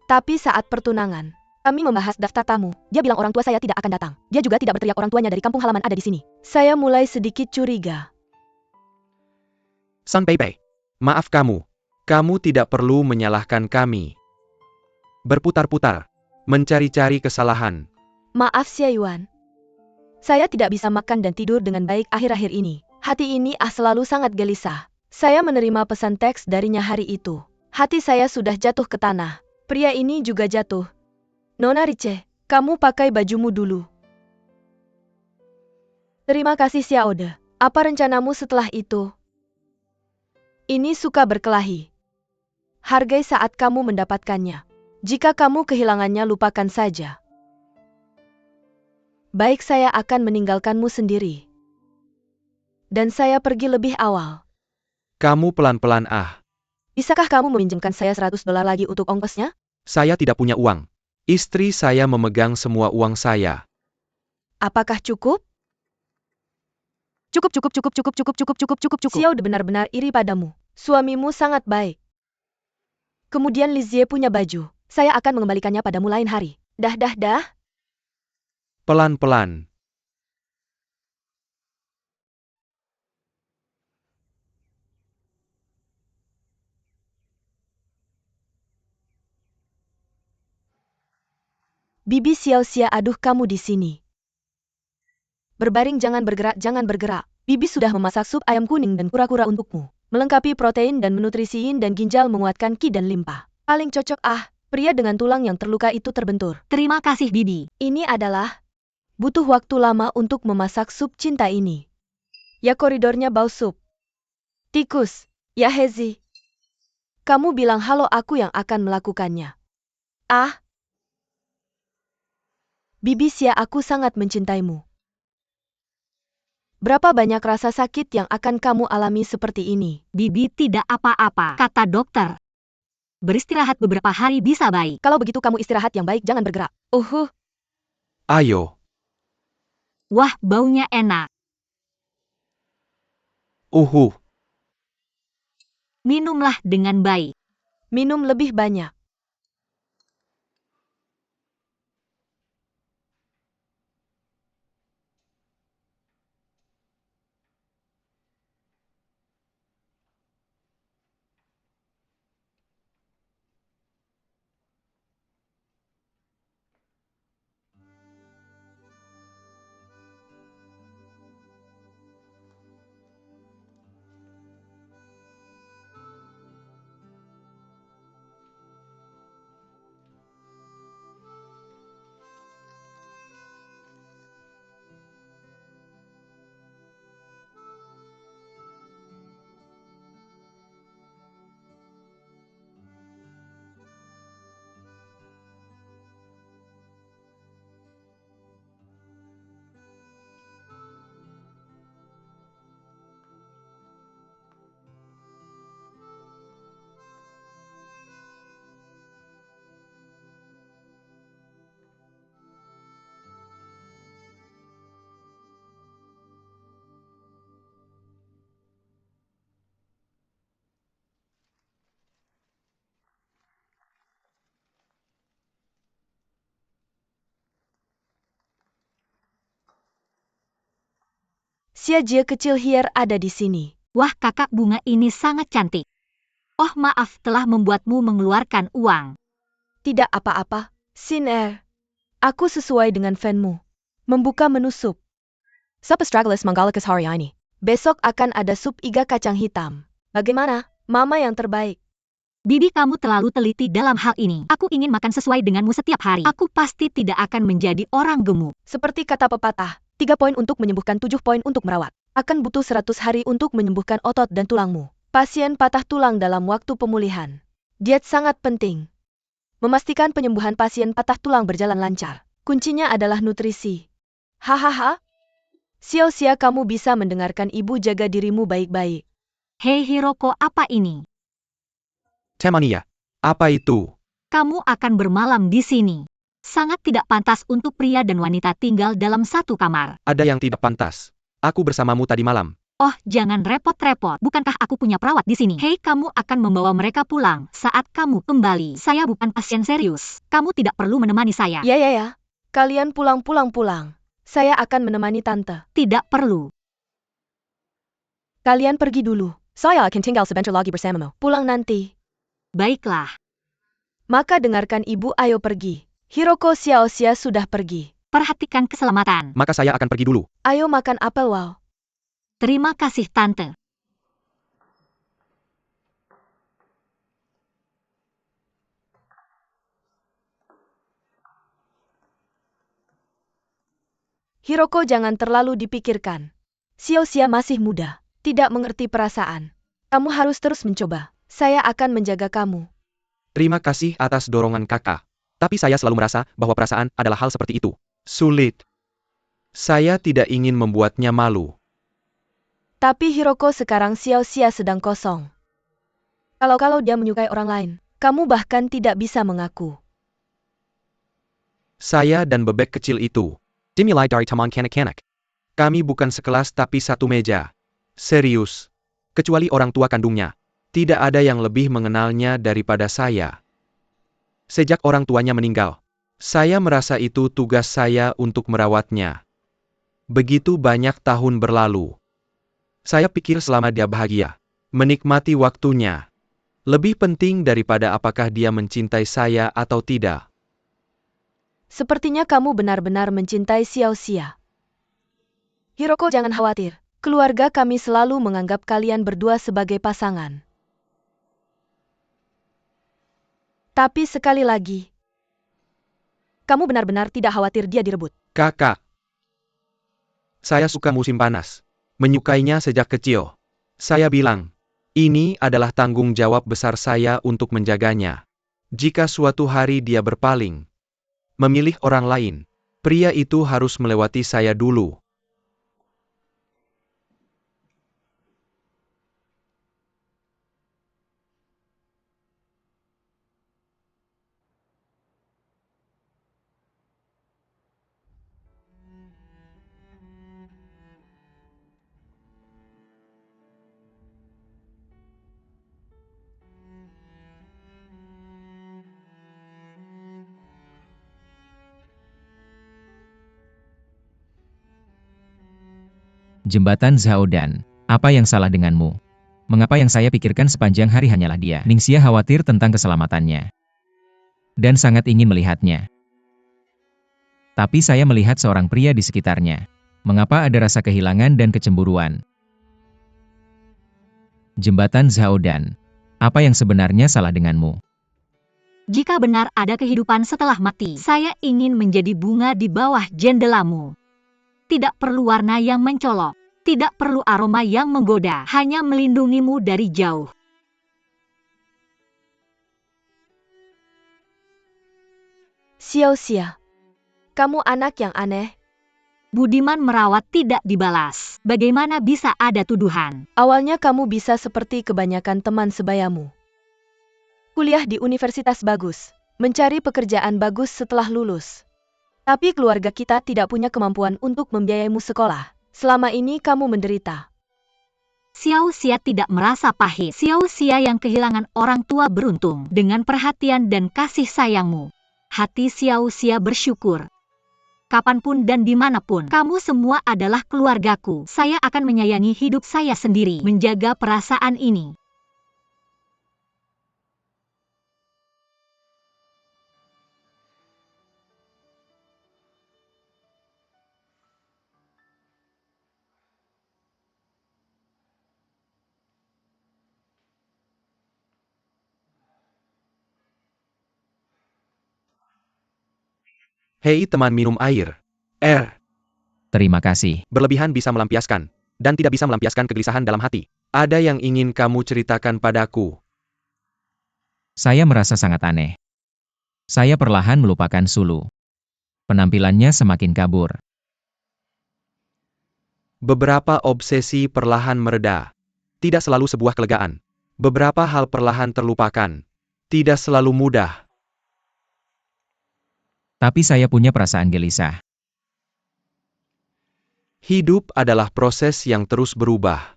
A: Tapi saat pertunangan, kami membahas daftar tamu. Dia bilang orang tua saya tidak akan datang. Dia juga tidak berteriak orang tuanya dari kampung halaman ada di sini. Saya mulai sedikit curiga.
C: Sang Pei Pei. Maaf kamu. Kamu tidak perlu menyalahkan kami. Berputar-putar. Mencari-cari kesalahan.
A: Maaf Xia Yuan. Saya tidak bisa makan dan tidur dengan baik akhir-akhir ini. Hati ini selalu sangat gelisah. Saya menerima pesan teks darinya hari itu. Hati saya sudah jatuh ke tanah. Pria ini juga jatuh. Nona Riche, kamu pakai bajumu dulu. Terima kasih Xiaode. Apa rencanamu setelah itu? Ini suka berkelahi. Hargai saat kamu mendapatkannya. Jika kamu kehilangannya lupakan saja. Baik saya akan meninggalkanmu sendiri. Dan saya pergi lebih awal.
C: Kamu pelan-pelan
A: Bisakah kamu meminjamkan saya $100 lagi untuk ongkosnya?
C: Saya tidak punya uang. Istri saya memegang semua uang saya.
A: Apakah cukup? Cukup. Xiao benar-benar iri padamu. Suamimu sangat baik. Kemudian Lizie punya baju. Saya akan mengembalikannya padamu lain hari. Dah.
C: Pelan-pelan.
A: Bibi Xiao, aduh kamu di sini. Berbaring jangan bergerak. Bibi sudah memasak sup ayam kuning dan kura-kura untukmu. Melengkapi protein dan menutrisiin dan ginjal menguatkan ki dan limpa. Paling cocok pria dengan tulang yang terluka itu terbentur.
D: Terima kasih Bibi.
A: Ini adalah butuh waktu lama untuk memasak sup cinta ini. Ya koridornya bau sup. Tikus, ya Hezi. Kamu bilang halo aku yang akan melakukannya. Bibi Xia aku sangat mencintaimu. Berapa banyak rasa sakit yang akan kamu alami seperti ini?
D: Bibi tidak apa-apa, kata dokter. Beristirahat beberapa hari bisa baik.
A: Kalau begitu kamu istirahat yang baik jangan bergerak.
C: Ayo.
D: Wah, baunya enak. Minumlah dengan baik.
A: Minum lebih banyak. Xia Jie kecil Hier ada di sini.
D: Wah, kakak, bunga ini sangat cantik. Oh, maaf telah membuatmu mengeluarkan uang.
A: Tidak apa-apa, Xin Er. Aku sesuai dengan fanmu. Membuka menu sup. Sup Astragalus Mongolicus hari ini. Besok akan ada sup iga kacang hitam. Bagaimana, mama yang terbaik?
D: Bibi, kamu terlalu teliti dalam hal ini. Aku ingin makan sesuai denganmu setiap hari. Aku pasti tidak akan menjadi orang gemuk.
A: Seperti kata pepatah, 3 poin untuk menyembuhkan, 7 poin untuk merawat. Akan butuh 100 hari untuk menyembuhkan otot dan tulangmu. Pasien patah tulang dalam waktu pemulihan. Diet sangat penting. Memastikan penyembuhan pasien patah tulang berjalan lancar. Kuncinya adalah nutrisi. Hahaha. Xiao Xia, kamu bisa mendengarkan ibu, jaga dirimu baik-baik.
D: Hei Hiroko, apa ini?
C: Temania. Apa itu?
D: Kamu akan bermalam di sini. Sangat tidak pantas untuk pria dan wanita tinggal dalam satu kamar.
C: Ada yang tidak pantas. Aku bersamamu tadi malam.
D: Oh, jangan repot-repot. Bukankah aku punya perawat di sini? Hei, kamu akan membawa mereka pulang saat kamu kembali. Saya bukan pasien serius. Kamu tidak perlu menemani saya.
A: Ya. Kalian pulang. Saya akan menemani tante.
D: Tidak perlu.
A: Kalian pergi dulu. Saya akan tinggal sebentar lagi bersamamu. Pulang nanti.
D: Baiklah.
A: Maka dengarkan ibu, ayo pergi. Hiroko, Xiao Xia sudah pergi.
D: Perhatikan keselamatan.
C: Maka saya akan pergi dulu.
A: Ayo makan apel, wow.
D: Terima kasih, Tante.
A: Hiroko, jangan terlalu dipikirkan. Xiao Xia masih muda, tidak mengerti perasaan. Kamu harus terus mencoba. Saya akan menjaga kamu.
C: Terima kasih atas dorongan kakak. Tapi saya selalu merasa bahwa perasaan adalah hal seperti itu. Sulit. Saya tidak ingin membuatnya malu.
A: Tapi Hiroko, sekarang Xiao Xia sedang kosong. Kalau dia menyukai orang lain, kamu bahkan tidak bisa mengaku.
C: Saya dan bebek kecil itu. Dimulai dari teman kanak-kanak. Kami bukan sekelas tapi satu meja. Serius. Kecuali orang tua kandungnya. Tidak ada yang lebih mengenalnya daripada saya. Sejak orang tuanya meninggal, saya merasa itu tugas saya untuk merawatnya. Begitu banyak tahun berlalu. Saya pikir selama dia bahagia, menikmati waktunya, lebih penting daripada apakah dia mencintai saya atau tidak.
A: Sepertinya kamu benar-benar mencintai Xiao Xia. Hiroko, jangan khawatir. Keluarga kami selalu menganggap kalian berdua sebagai pasangan. Tapi sekali lagi, kamu benar-benar tidak khawatir dia direbut.
C: Kakak, saya suka musim panas. Menyukainya sejak kecil. Saya bilang, ini adalah tanggung jawab besar saya untuk menjaganya. Jika suatu hari dia berpaling, memilih orang lain, pria itu harus melewati saya dulu.
B: Jembatan Zhaodan. Apa yang salah denganmu? Mengapa yang saya pikirkan sepanjang hari hanyalah dia? Ningxia khawatir tentang keselamatannya. Dan sangat ingin melihatnya. Tapi saya melihat seorang pria di sekitarnya. Mengapa ada rasa kehilangan dan kecemburuan? Jembatan Zhaodan. Apa yang sebenarnya salah denganmu?
D: Jika benar ada kehidupan setelah mati, saya ingin menjadi bunga di bawah jendelamu. Tidak perlu warna yang mencolok, tidak perlu aroma yang menggoda, hanya melindungimu dari jauh.
A: Xiao Xia, kamu anak yang aneh.
D: Budiman merawat tidak dibalas. Bagaimana bisa ada tuduhan?
A: Awalnya kamu bisa seperti kebanyakan teman sebayamu. Kuliah di universitas bagus, mencari pekerjaan bagus setelah lulus. Tapi keluarga kita tidak punya kemampuan untuk membiayaimu sekolah. Selama ini kamu menderita.
D: Xiao Xia tidak merasa pahit. Xiao Xia yang kehilangan orang tua beruntung dengan perhatian dan kasih sayangmu. Hati Xiao Xia bersyukur. kapanpun dan dimanapun. Kamu semua adalah keluargaku. Saya akan menyayangi hidup saya sendiri, menjaga perasaan ini.
C: Hei teman minum air.
B: Terima kasih.
C: Berlebihan bisa melampiaskan, dan tidak bisa melampiaskan kegelisahan dalam hati. Ada yang ingin kamu ceritakan padaku?
B: Saya merasa sangat aneh. Saya perlahan melupakan Sulu. Penampilannya semakin kabur.
C: Beberapa obsesi perlahan mereda. Tidak selalu sebuah kelegaan. Beberapa hal perlahan terlupakan. Tidak selalu mudah.
B: Tapi saya punya perasaan gelisah.
C: Hidup adalah proses yang terus berubah.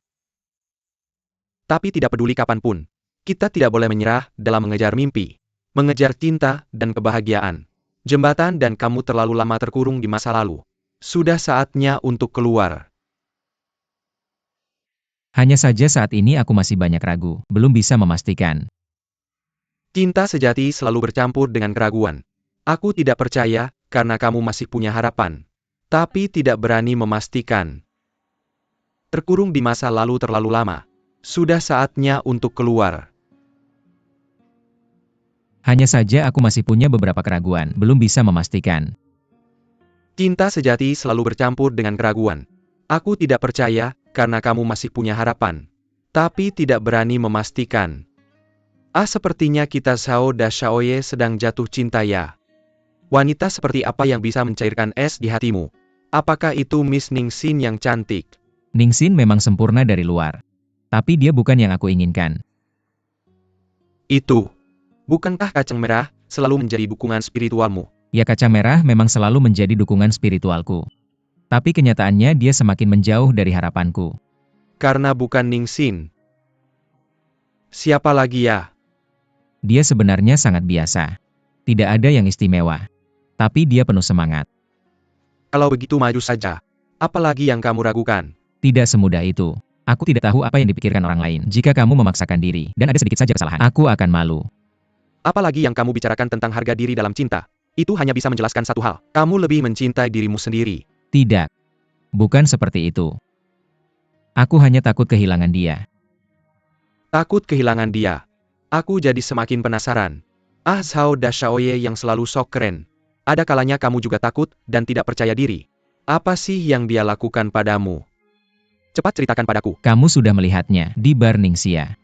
C: Tapi tidak peduli kapanpun, kita tidak boleh menyerah dalam mengejar mimpi, mengejar cinta dan kebahagiaan. Jembatan dan kamu terlalu lama terkurung di masa lalu. Sudah saatnya untuk keluar.
B: Hanya saja saat ini aku masih banyak ragu, belum bisa memastikan.
C: Cinta sejati selalu bercampur dengan keraguan. Aku tidak percaya, karena kamu masih punya harapan. Tapi tidak berani memastikan. Terkurung di masa lalu terlalu lama. Sudah saatnya untuk keluar.
B: Hanya saja aku masih punya beberapa keraguan, belum bisa memastikan.
C: Cinta sejati selalu bercampur dengan keraguan. Aku tidak percaya, karena kamu masih punya harapan. Tapi tidak berani memastikan. Sepertinya kita Sao da Shaoye sedang jatuh cinta ya. Wanita seperti apa yang bisa mencairkan es di hatimu? Apakah itu Miss Ningxin yang cantik?
B: Ningxin memang sempurna dari luar. Tapi dia bukan yang aku inginkan.
C: Itu. Bukankah kacang merah selalu menjadi dukungan spiritualmu?
B: Ya, kaca merah memang selalu menjadi dukungan spiritualku. Tapi kenyataannya dia semakin menjauh dari harapanku.
C: Karena bukan Ningxin. Siapa lagi ya?
B: Dia sebenarnya sangat biasa. Tidak ada yang istimewa. Tapi dia penuh semangat.
C: Kalau begitu maju saja. Apalagi yang kamu ragukan?
B: Tidak semudah itu. Aku tidak tahu apa yang dipikirkan orang lain. Jika kamu memaksakan diri, dan ada sedikit saja kesalahan, aku akan malu.
C: Apalagi yang kamu bicarakan tentang harga diri dalam cinta. Itu hanya bisa menjelaskan satu hal. Kamu lebih mencintai dirimu sendiri.
B: Tidak. Bukan seperti itu. Aku hanya takut kehilangan dia.
C: Takut kehilangan dia. Aku jadi semakin penasaran. Sao da Shaoye yang selalu sok keren. Ada kalanya kamu juga takut dan tidak percaya diri. Apa sih yang dia lakukan padamu? Cepat ceritakan padaku.
B: Kamu sudah melihatnya di bar Ningxia.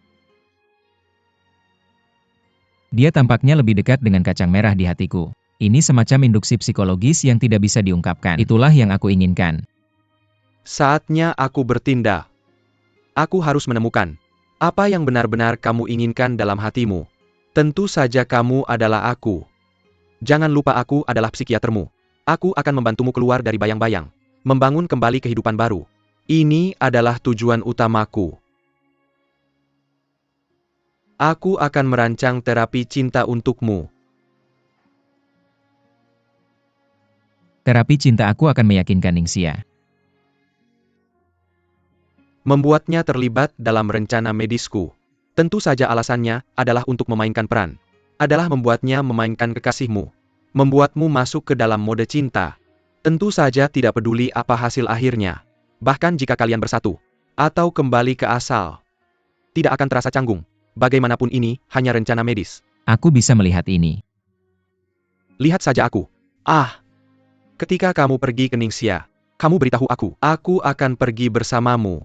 B: Dia tampaknya lebih dekat dengan kacang merah di hatiku. Ini semacam induksi psikologis yang tidak bisa diungkapkan. Itulah yang aku inginkan.
C: Saatnya aku bertindak. Aku harus menemukan apa yang benar-benar kamu inginkan dalam hatimu. Tentu saja kamu adalah aku. Jangan lupa aku adalah psikiatermu. Aku akan membantumu keluar dari bayang-bayang. Membangun kembali kehidupan baru. Ini adalah tujuan utamaku. Aku akan merancang terapi cinta untukmu.
B: Terapi cinta aku akan meyakinkan Ningxia.
C: Membuatnya terlibat dalam rencana medisku. Tentu saja alasannya adalah untuk memainkan peran. Adalah membuatnya memainkan kekasihmu. Membuatmu masuk ke dalam mode cinta. Tentu saja tidak peduli apa hasil akhirnya. Bahkan jika kalian bersatu. Atau kembali ke asal. Tidak akan terasa canggung. Bagaimanapun ini hanya rencana medis.
B: Aku bisa melihat ini.
C: Lihat saja aku. Ketika kamu pergi ke Ningxia, kamu beritahu aku akan pergi bersamamu.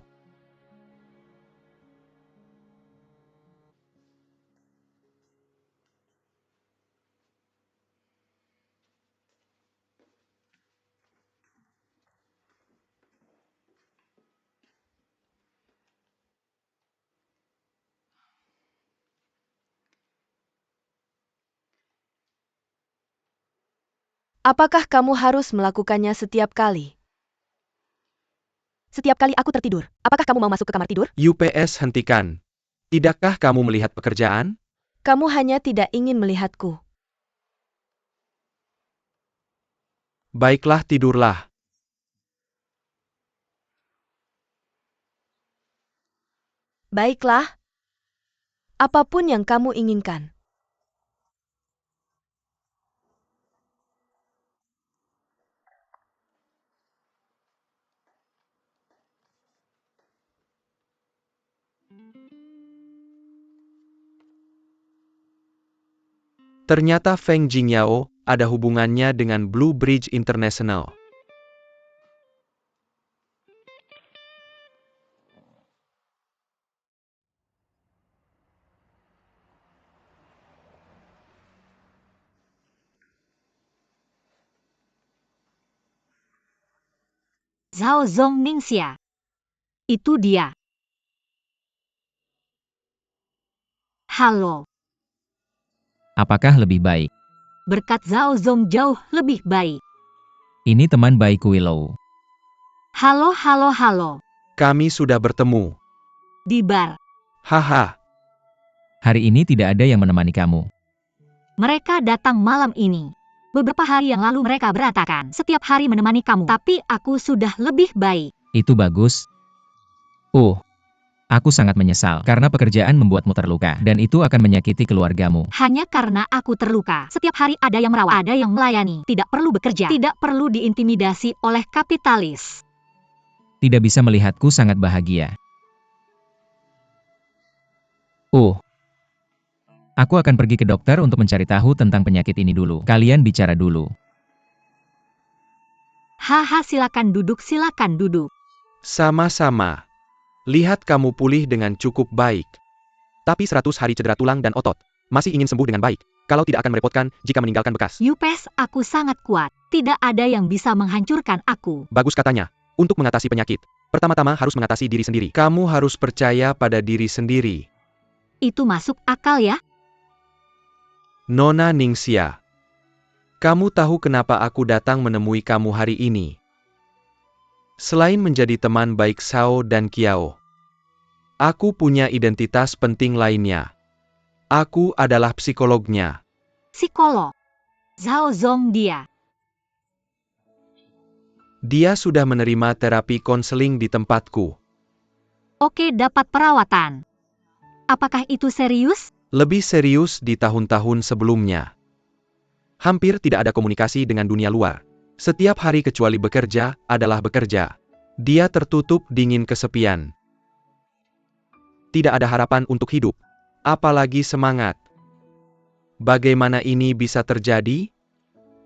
A: Apakah kamu harus melakukannya setiap kali? Setiap kali aku tertidur, apakah kamu mau masuk ke kamar tidur?
C: UPS hentikan. Tidakkah kamu melihat pekerjaan?
A: Kamu hanya tidak ingin melihatku.
C: Baiklah, tidurlah.
A: Baiklah. Apapun yang kamu inginkan.
C: Ternyata Feng Jingyao ada hubungannya dengan Blue Bridge International.
D: Zhao Zong Ningxia. Itu dia. Halo.
B: Apakah lebih baik?
D: Berkat Zhao Zong jauh lebih baik.
B: Ini teman baikku Willow.
D: Halo, halo, halo.
C: Kami sudah bertemu.
D: Di bar.
C: Haha.
B: Hari ini tidak ada yang menemani kamu.
D: Mereka datang malam ini. Beberapa hari yang lalu mereka berantakan. Setiap hari menemani kamu. Tapi aku sudah lebih baik.
B: Itu bagus. Aku sangat menyesal karena pekerjaan membuatmu terluka dan itu akan menyakiti keluargamu.
D: Hanya karena aku terluka. Setiap hari ada yang merawat, ada yang melayani. Tidak perlu bekerja. Tidak perlu diintimidasi oleh kapitalis.
B: Tidak bisa melihatku sangat bahagia. Aku akan pergi ke dokter untuk mencari tahu tentang penyakit ini dulu. Kalian bicara dulu.
D: Haha, silakan duduk, silakan duduk.
C: Sama-sama. Lihat kamu pulih dengan cukup baik. Tapi 100 hari cedera tulang dan otot. Masih ingin sembuh dengan baik. Kalau tidak akan merepotkan jika meninggalkan bekas.
D: Yupes, aku sangat kuat. Tidak ada yang bisa menghancurkan aku.
C: Bagus katanya. Untuk mengatasi penyakit, pertama-tama harus mengatasi diri sendiri. Kamu harus percaya pada diri sendiri.
D: Itu masuk akal ya?
C: Nona Ningxia. Kamu tahu kenapa aku datang menemui kamu hari ini? Selain menjadi teman baik Xiao dan Qiao, aku punya identitas penting lainnya. Aku adalah psikolognya.
D: Psikolog. Zhao Zong dia.
C: Dia sudah menerima terapi konseling di tempatku.
D: Oke, dapat perawatan. Apakah itu serius?
C: Lebih serius di tahun-tahun sebelumnya. Hampir tidak ada komunikasi dengan dunia luar. Setiap hari kecuali bekerja, adalah bekerja. Dia tertutup dingin kesepian. Tidak ada harapan untuk hidup. Apalagi semangat. Bagaimana ini bisa terjadi?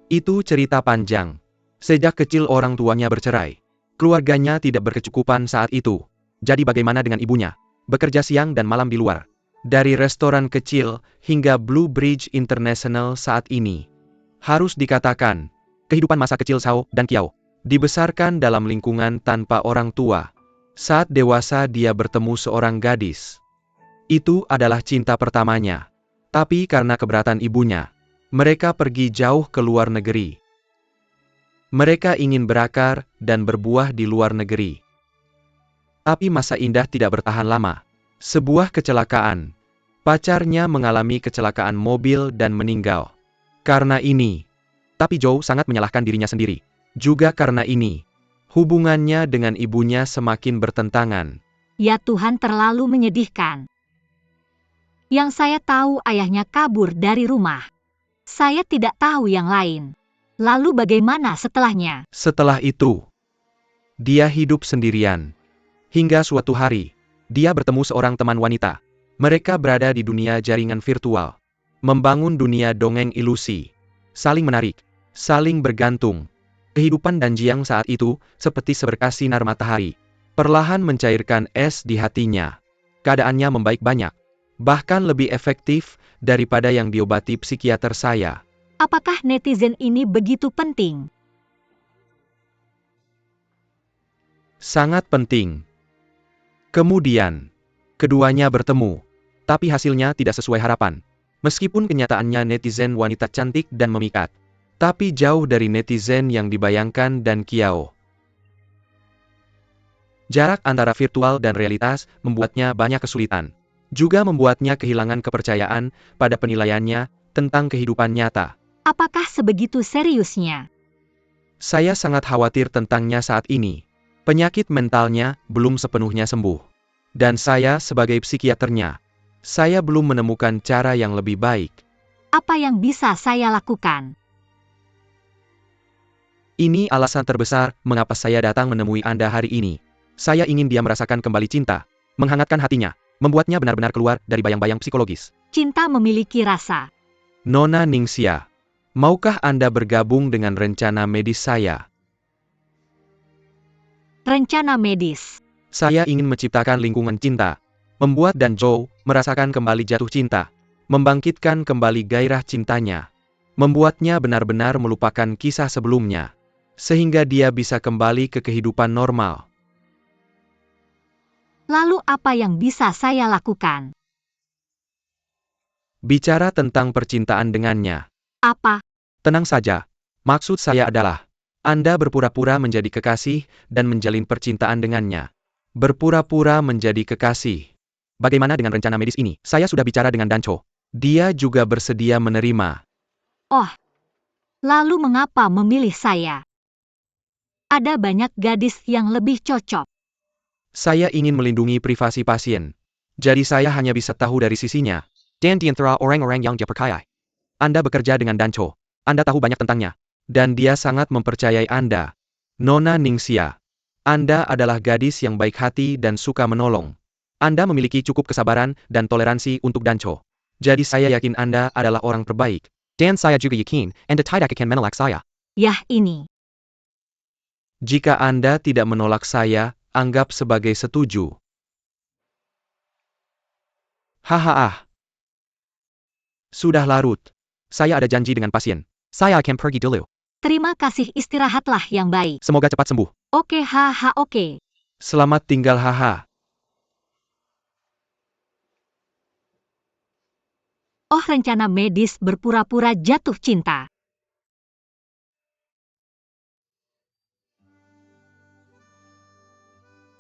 C: Itu cerita panjang. Sejak kecil orang tuanya bercerai. Keluarganya tidak berkecukupan saat itu. Jadi bagaimana dengan ibunya? Bekerja siang dan malam di luar. Dari restoran kecil hingga Blue Bridge International saat ini. Harus dikatakan, kehidupan masa kecil Xiao dan Qiao dibesarkan dalam lingkungan tanpa orang tua. Saat dewasa dia bertemu seorang gadis. Itu adalah cinta pertamanya. Tapi karena keberatan ibunya, mereka pergi jauh ke luar negeri. Mereka ingin berakar dan berbuah di luar negeri. Tapi masa indah tidak bertahan lama. Sebuah kecelakaan. Pacarnya mengalami kecelakaan mobil dan meninggal. Karena ini, tapi Zhou sangat menyalahkan dirinya sendiri. Juga karena ini, hubungannya dengan ibunya semakin bertentangan.
D: Ya Tuhan, terlalu menyedihkan. Yang saya tahu ayahnya kabur dari rumah. Saya tidak tahu yang lain. Lalu bagaimana setelahnya?
C: Setelah itu, dia hidup sendirian. Hingga suatu hari, dia bertemu seorang teman wanita. Mereka berada di dunia jaringan virtual. Membangun dunia dongeng ilusi. Saling menarik. Saling bergantung. Kehidupan Danjiang saat itu, seperti seberkas sinar matahari. Perlahan mencairkan es di hatinya. Keadaannya membaik banyak. Bahkan lebih efektif daripada yang diobati psikiater saya.
D: Apakah netizen ini begitu penting?
C: Sangat penting. Kemudian, keduanya bertemu. Tapi hasilnya tidak sesuai harapan. Meskipun kenyataannya netizen wanita cantik dan memikat. Tapi jauh dari netizen yang dibayangkan dan Qiao. Jarak antara virtual dan realitas membuatnya banyak kesulitan. Juga membuatnya kehilangan kepercayaan pada penilaiannya tentang kehidupan nyata.
D: Apakah sebegitu seriusnya?
C: Saya sangat khawatir tentangnya saat ini. Penyakit mentalnya belum sepenuhnya sembuh. Dan saya sebagai psikiaternya, saya belum menemukan cara yang lebih baik.
D: Apa yang bisa saya lakukan?
C: Ini alasan terbesar mengapa saya datang menemui Anda hari ini. Saya ingin dia merasakan kembali cinta, menghangatkan hatinya, membuatnya benar-benar keluar dari bayang-bayang psikologis.
D: Cinta memiliki rasa.
C: Nona Ningxia, maukah Anda bergabung dengan rencana medis saya?
D: Rencana medis.
C: Saya ingin menciptakan lingkungan cinta, membuat Danzhou merasakan kembali jatuh cinta, membangkitkan kembali gairah cintanya, membuatnya benar-benar melupakan kisah sebelumnya, sehingga dia bisa kembali ke kehidupan normal.
D: Lalu apa yang bisa saya lakukan?
C: Bicara tentang percintaan dengannya.
D: Apa?
C: Tenang saja, maksud saya adalah, Anda berpura-pura menjadi kekasih dan menjalin percintaan dengannya. Berpura-pura menjadi kekasih. Bagaimana dengan rencana medis ini? Saya sudah bicara dengan Dancho. Dia juga bersedia menerima.
D: Oh. Lalu mengapa memilih saya? Ada banyak gadis yang lebih cocok.
C: Saya ingin melindungi privasi pasien. Jadi saya hanya bisa tahu dari sisinya. Dan di antara orang-orang yang dia percaya. Anda bekerja dengan Dancho. Anda tahu banyak tentangnya. Dan dia sangat mempercayai Anda. Nona Ningxia. Anda adalah gadis yang baik hati dan suka menolong. Anda memiliki cukup kesabaran dan toleransi untuk Dancho. Jadi saya yakin Anda adalah orang terbaik. Dan saya juga yakin Anda tidak akan menolak saya.
D: Yah ini.
C: Jika Anda tidak menolak saya, anggap sebagai setuju. Hahaha. Sudah larut. Saya ada janji dengan pasien. Saya akan pergi dulu.
D: Terima kasih, istirahatlah yang baik.
C: Semoga cepat sembuh.
D: Oke, haha, oke.
C: Selamat tinggal, haha.
D: Oh, rencana medis berpura-pura jatuh cinta.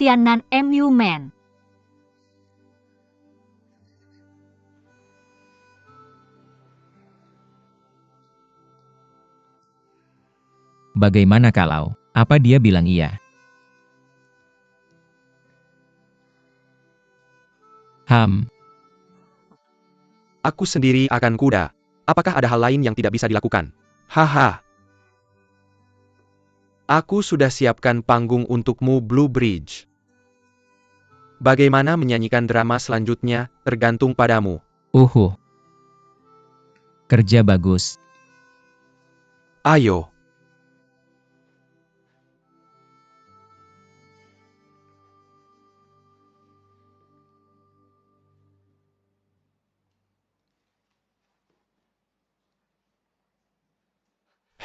D: Tiannan MU Man.
B: Bagaimana kalau, apa dia bilang iya?
C: Aku sendiri akan kuda. Apakah ada hal lain yang tidak bisa dilakukan? Haha. Aku sudah siapkan panggung untukmu, Blue Bridge. Bagaimana menyanyikan drama selanjutnya, tergantung padamu.
B: Kerja bagus.
C: Ayo.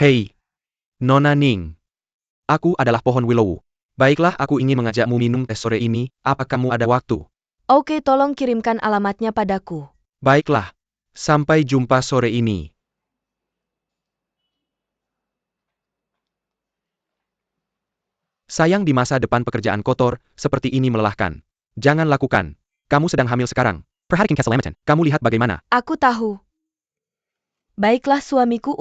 C: Hei, Nona Ning. Aku adalah pohon willow. Baiklah, aku ingin mengajakmu minum teh sore ini. Apa kamu ada waktu?
A: Oke, tolong kirimkan alamatnya padaku.
C: Baiklah. Sampai jumpa sore ini. Sayang, di masa depan pekerjaan kotor, seperti ini melelahkan. Jangan lakukan. Kamu sedang hamil sekarang. Perhatikan keselamatan. Kamu lihat bagaimana.
A: Aku tahu. Baiklah suamiku,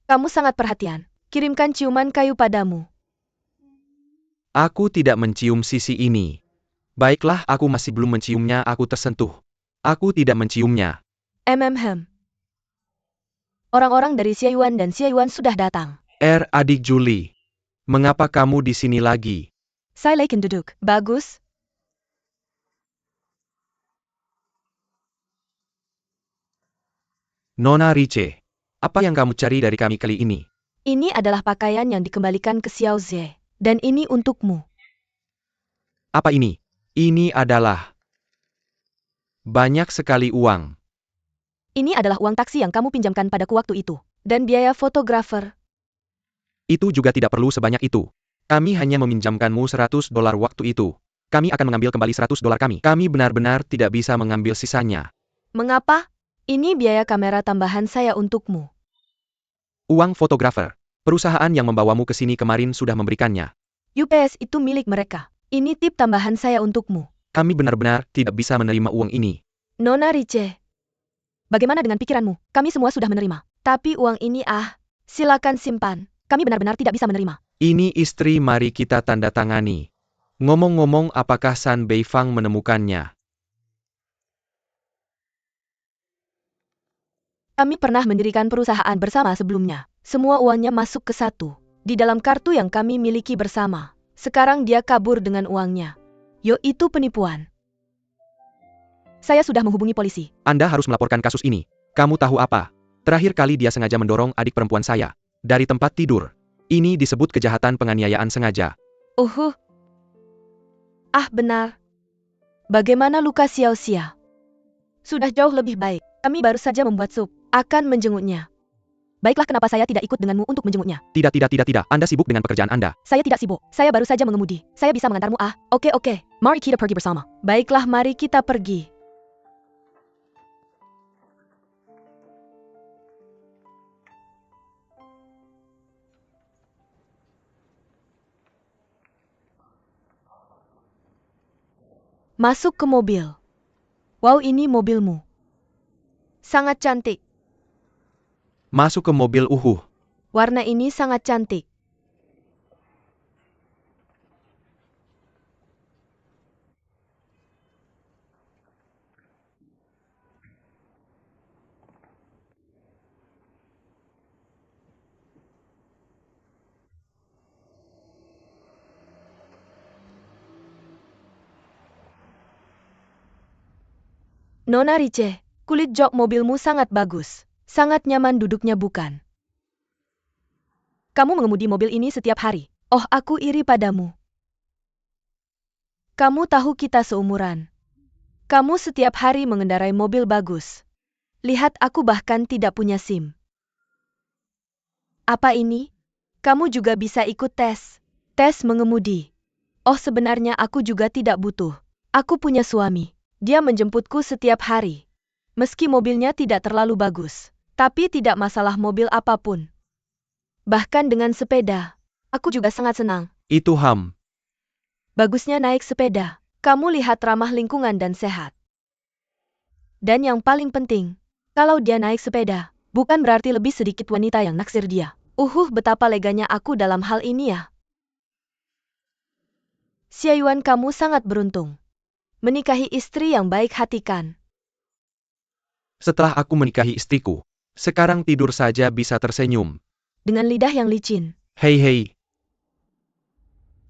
A: Kamu sangat perhatian. Kirimkan ciuman kayu padamu.
C: Aku tidak mencium sisi ini. Baiklah, aku masih belum menciumnya, aku tersentuh. Aku tidak menciumnya.
A: Orang-orang dari Xieyuan dan Xieyuan sudah datang.
C: Adik Julie. Mengapa kamu di sini lagi?
A: Saya lagi duduk. Bagus.
C: Nona Riche. Apa yang kamu cari dari kami kali ini?
A: Ini adalah pakaian yang dikembalikan ke Xiao Zhe. Dan ini untukmu.
C: Apa ini? Ini adalah banyak sekali uang.
A: Ini adalah uang taksi yang kamu pinjamkan padaku waktu itu. Dan biaya fotografer.
C: Itu juga tidak perlu sebanyak itu. Kami hanya meminjamkanmu $100 waktu itu. Kami akan mengambil kembali $100 kami. Kami benar-benar tidak bisa mengambil sisanya.
A: Mengapa? Ini biaya kamera tambahan saya untukmu.
C: Uang fotografer. Perusahaan yang membawamu ke sini kemarin sudah memberikannya.
A: UPS itu milik mereka. Ini tip tambahan saya untukmu.
C: Kami benar-benar tidak bisa menerima uang ini.
A: Nona Riche. Bagaimana dengan pikiranmu? Kami semua sudah menerima. Tapi uang ini silakan simpan. Kami benar-benar tidak bisa menerima.
C: Ini istri, mari kita tanda tangani. Ngomong-ngomong, apakah San Beifang menemukannya?
A: Kami pernah mendirikan perusahaan bersama sebelumnya. Semua uangnya masuk ke satu. Di dalam kartu yang kami miliki bersama. Sekarang dia kabur dengan uangnya. Yo, itu penipuan. Saya sudah menghubungi polisi.
C: Anda harus melaporkan kasus ini. Kamu tahu apa? Terakhir kali dia sengaja mendorong adik perempuan saya dari tempat tidur. Ini disebut kejahatan penganiayaan sengaja.
A: Benar. Bagaimana luka Xiao Xia? Sudah jauh lebih baik. Kami baru saja membuat sup. Akan menjenguknya. Baiklah, kenapa saya tidak ikut denganmu untuk menjenguknya?
C: Tidak. Anda sibuk dengan pekerjaan Anda.
A: Saya tidak sibuk. Saya baru saja mengemudi. Saya bisa mengantarmu. Oke. Mari kita pergi bersama. Baiklah, mari kita pergi. Masuk ke mobil. Wow, ini mobilmu. Sangat cantik.
C: Masuk ke mobil.
A: Warna ini sangat cantik. Nona Riche, kulit jok mobilmu sangat bagus. Sangat nyaman duduknya, bukan? Kamu mengemudi mobil ini setiap hari. Oh, aku iri padamu. Kamu tahu kita seumuran. Kamu setiap hari mengendarai mobil bagus. Lihat, aku bahkan tidak punya SIM. Apa ini? Kamu juga bisa ikut tes. Tes mengemudi. Oh, sebenarnya aku juga tidak butuh. Aku punya suami. Dia menjemputku setiap hari. Meski mobilnya tidak terlalu bagus. Tapi tidak masalah mobil apapun. Bahkan dengan sepeda. Aku juga sangat senang.
C: Itu Ham.
A: Bagusnya naik sepeda. Kamu lihat ramah lingkungan dan sehat. Dan yang paling penting, kalau dia naik sepeda, bukan berarti lebih sedikit wanita yang naksir dia. Betapa leganya aku dalam hal ini ya. Xia Yuan, kamu sangat beruntung. Menikahi istri yang baik hati, kan?
C: Setelah aku menikahi istriku, sekarang tidur saja bisa tersenyum.
A: Dengan lidah yang licin.
C: Hei.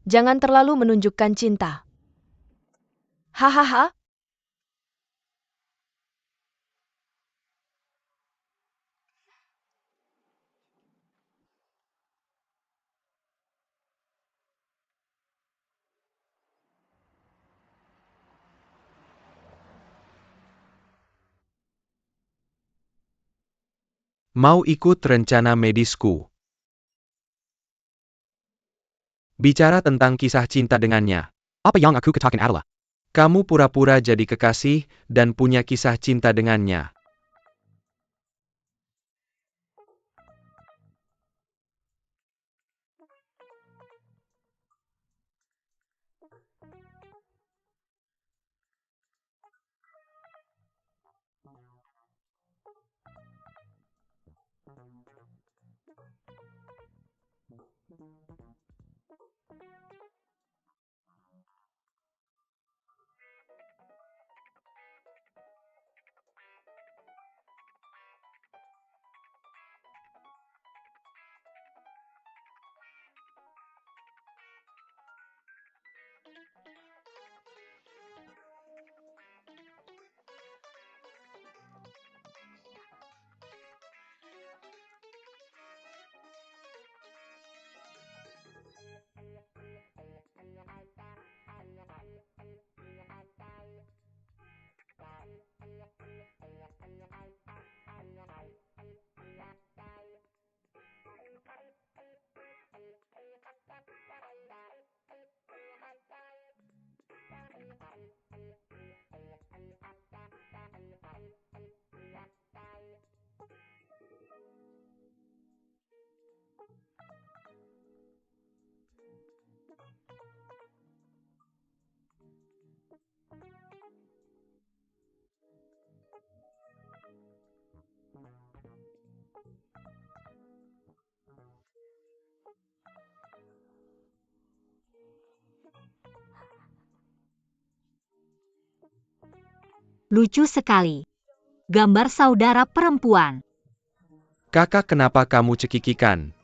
A: Jangan terlalu menunjukkan cinta. Hahaha.
C: Mau ikut rencana medisku. Bicara tentang kisah cinta dengannya. Apa yang aku katakan adalah, kamu pura-pura jadi kekasih dan punya kisah cinta dengannya.
D: Lucu sekali. Gambar saudara perempuan.
C: Kakak, kenapa kamu cekikikan?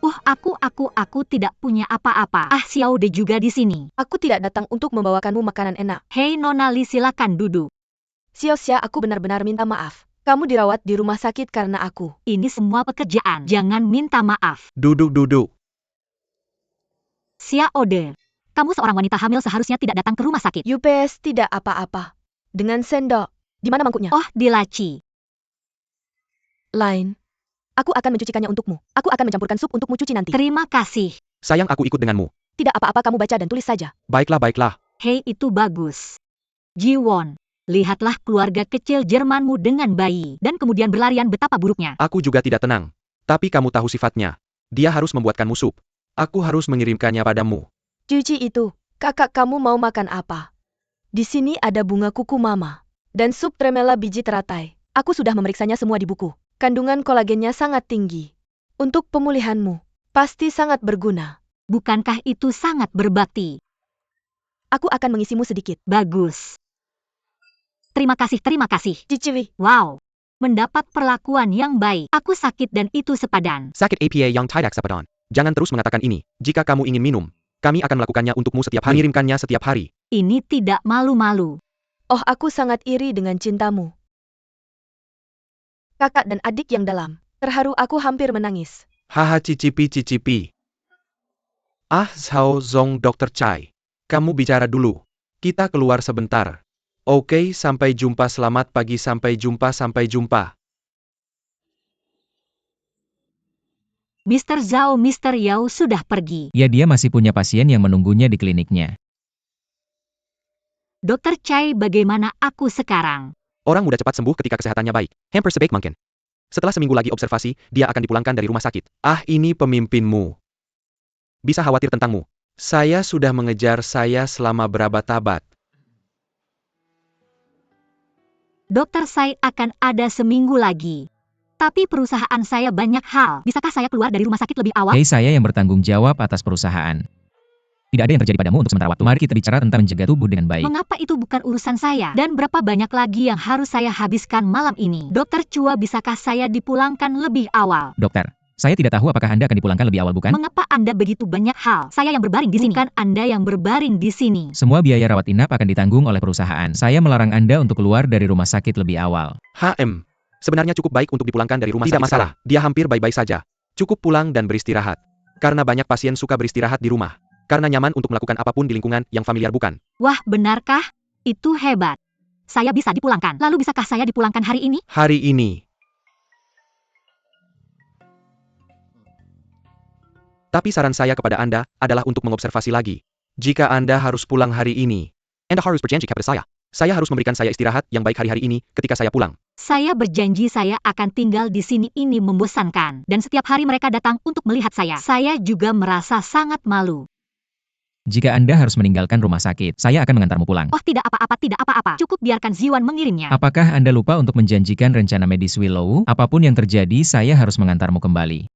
D: Aku tidak punya apa-apa. Ah, Xiaode juga di sini.
A: Aku tidak datang untuk membawakanmu makanan enak.
D: Hei Nona Li, silakan duduk.
A: Xiaoxia, aku benar-benar minta maaf. Kamu dirawat di rumah sakit karena aku.
D: Ini semua pekerjaan. Jangan minta maaf.
C: Duduk.
D: Xiaode, kamu seorang wanita hamil seharusnya tidak datang ke rumah sakit.
A: UPS tidak apa-apa. Dengan sendok. Di mana mangkuknya?
D: Oh, di laci.
A: Lain. Aku akan mencucikannya untukmu. Aku akan mencampurkan sup untukmu cuci nanti.
D: Terima kasih.
C: Sayang, aku ikut denganmu.
A: Tidak apa-apa, kamu baca dan tulis saja.
C: Baiklah.
D: Hei, itu bagus. Jiwon, lihatlah keluarga kecil Jermanmu dengan bayi. Dan kemudian berlarian, betapa buruknya.
C: Aku juga tidak tenang. Tapi kamu tahu sifatnya. Dia harus membuatkanmu sup. Aku harus mengirimkannya padamu.
A: Cuci itu. Kakak, kamu mau makan apa? Di sini ada bunga kuku mama. Dan sup tremela biji teratai. Aku sudah memeriksanya semua di buku. Kandungan kolagennya sangat tinggi. Untuk pemulihanmu, pasti sangat berguna.
D: Bukankah itu sangat berbakti?
A: Aku akan mengisimu sedikit.
D: Bagus. Terima kasih.
A: Ciciwi.
D: Wow. Mendapat perlakuan yang baik. Aku sakit dan itu sepadan.
C: Sakit APA yang tidak sepadan. Jangan terus mengatakan ini. Jika kamu ingin minum, kami akan melakukannya untukmu setiap hari. Mengirimkannya setiap hari.
D: Ini tidak malu-malu.
A: Oh, aku sangat iri dengan cintamu. Kakak dan adik yang dalam. Terharu, aku hampir menangis.
C: Haha, cicipi. Ah, Zhao Zong, Dr. Chai. Kamu bicara dulu. Kita keluar sebentar. Oke, sampai jumpa. Selamat pagi, sampai jumpa.
D: Mr. Zhao, Mr. Yao sudah pergi.
B: Ya, dia masih punya pasien yang menunggunya di kliniknya.
D: Dr. Chai, bagaimana aku sekarang?
C: Orang muda cepat sembuh ketika kesehatannya baik. Hampir sebaik mungkin. Setelah seminggu lagi observasi, dia akan dipulangkan dari rumah sakit. Ah, ini pemimpinmu. Bisa khawatir tentangmu. Saya sudah mengejar saya selama berabad-abad.
D: Dr. Sai akan ada seminggu lagi. Tapi perusahaan saya banyak hal. Bisakah saya keluar dari rumah sakit lebih awal?
B: Hei, saya yang bertanggung jawab atas perusahaan. Tidak ada yang terjadi padamu untuk sementara waktu. Mari kita bicara tentang menjaga tubuh dengan baik.
D: Mengapa itu bukan urusan saya? Dan berapa banyak lagi yang harus saya habiskan malam ini? Dokter Chua, bisakah saya dipulangkan lebih awal?
B: Dokter, saya tidak tahu apakah Anda akan dipulangkan lebih awal, bukan?
D: Mengapa Anda begitu banyak hal? Saya yang berbaring di sini. Bukan Anda yang berbaring di sini.
B: Semua biaya rawat inap akan ditanggung oleh perusahaan. Saya melarang Anda untuk keluar dari rumah sakit lebih awal.
C: Sebenarnya cukup baik untuk dipulangkan dari rumah sakit. Tidak masalah, dia hampir baik-baik saja. Cukup pulang dan beristirahat. Karena banyak pasien suka beristirahat di rumah. Karena nyaman untuk melakukan apapun di lingkungan yang familiar, bukan?
D: Wah, benarkah? Itu hebat. Saya bisa dipulangkan. Lalu bisakah saya dipulangkan hari ini?
C: Hari ini. Tapi saran saya kepada Anda adalah untuk mengobservasi lagi. Jika Anda harus pulang hari ini, Anda harus berjanji kepada saya. Saya harus memberikan saya istirahat yang baik hari-hari ini ketika saya pulang.
D: Saya berjanji saya akan tinggal di sini, ini membosankan. Dan setiap hari mereka datang untuk melihat saya. Saya juga merasa sangat malu.
B: Jika Anda harus meninggalkan rumah sakit, saya akan mengantarmu pulang.
D: Oh, tidak apa-apa. Cukup biarkan Ziwan mengirimnya.
B: Apakah Anda lupa untuk menjanjikan rencana medis Willow? Apapun yang terjadi, saya harus mengantarmu kembali.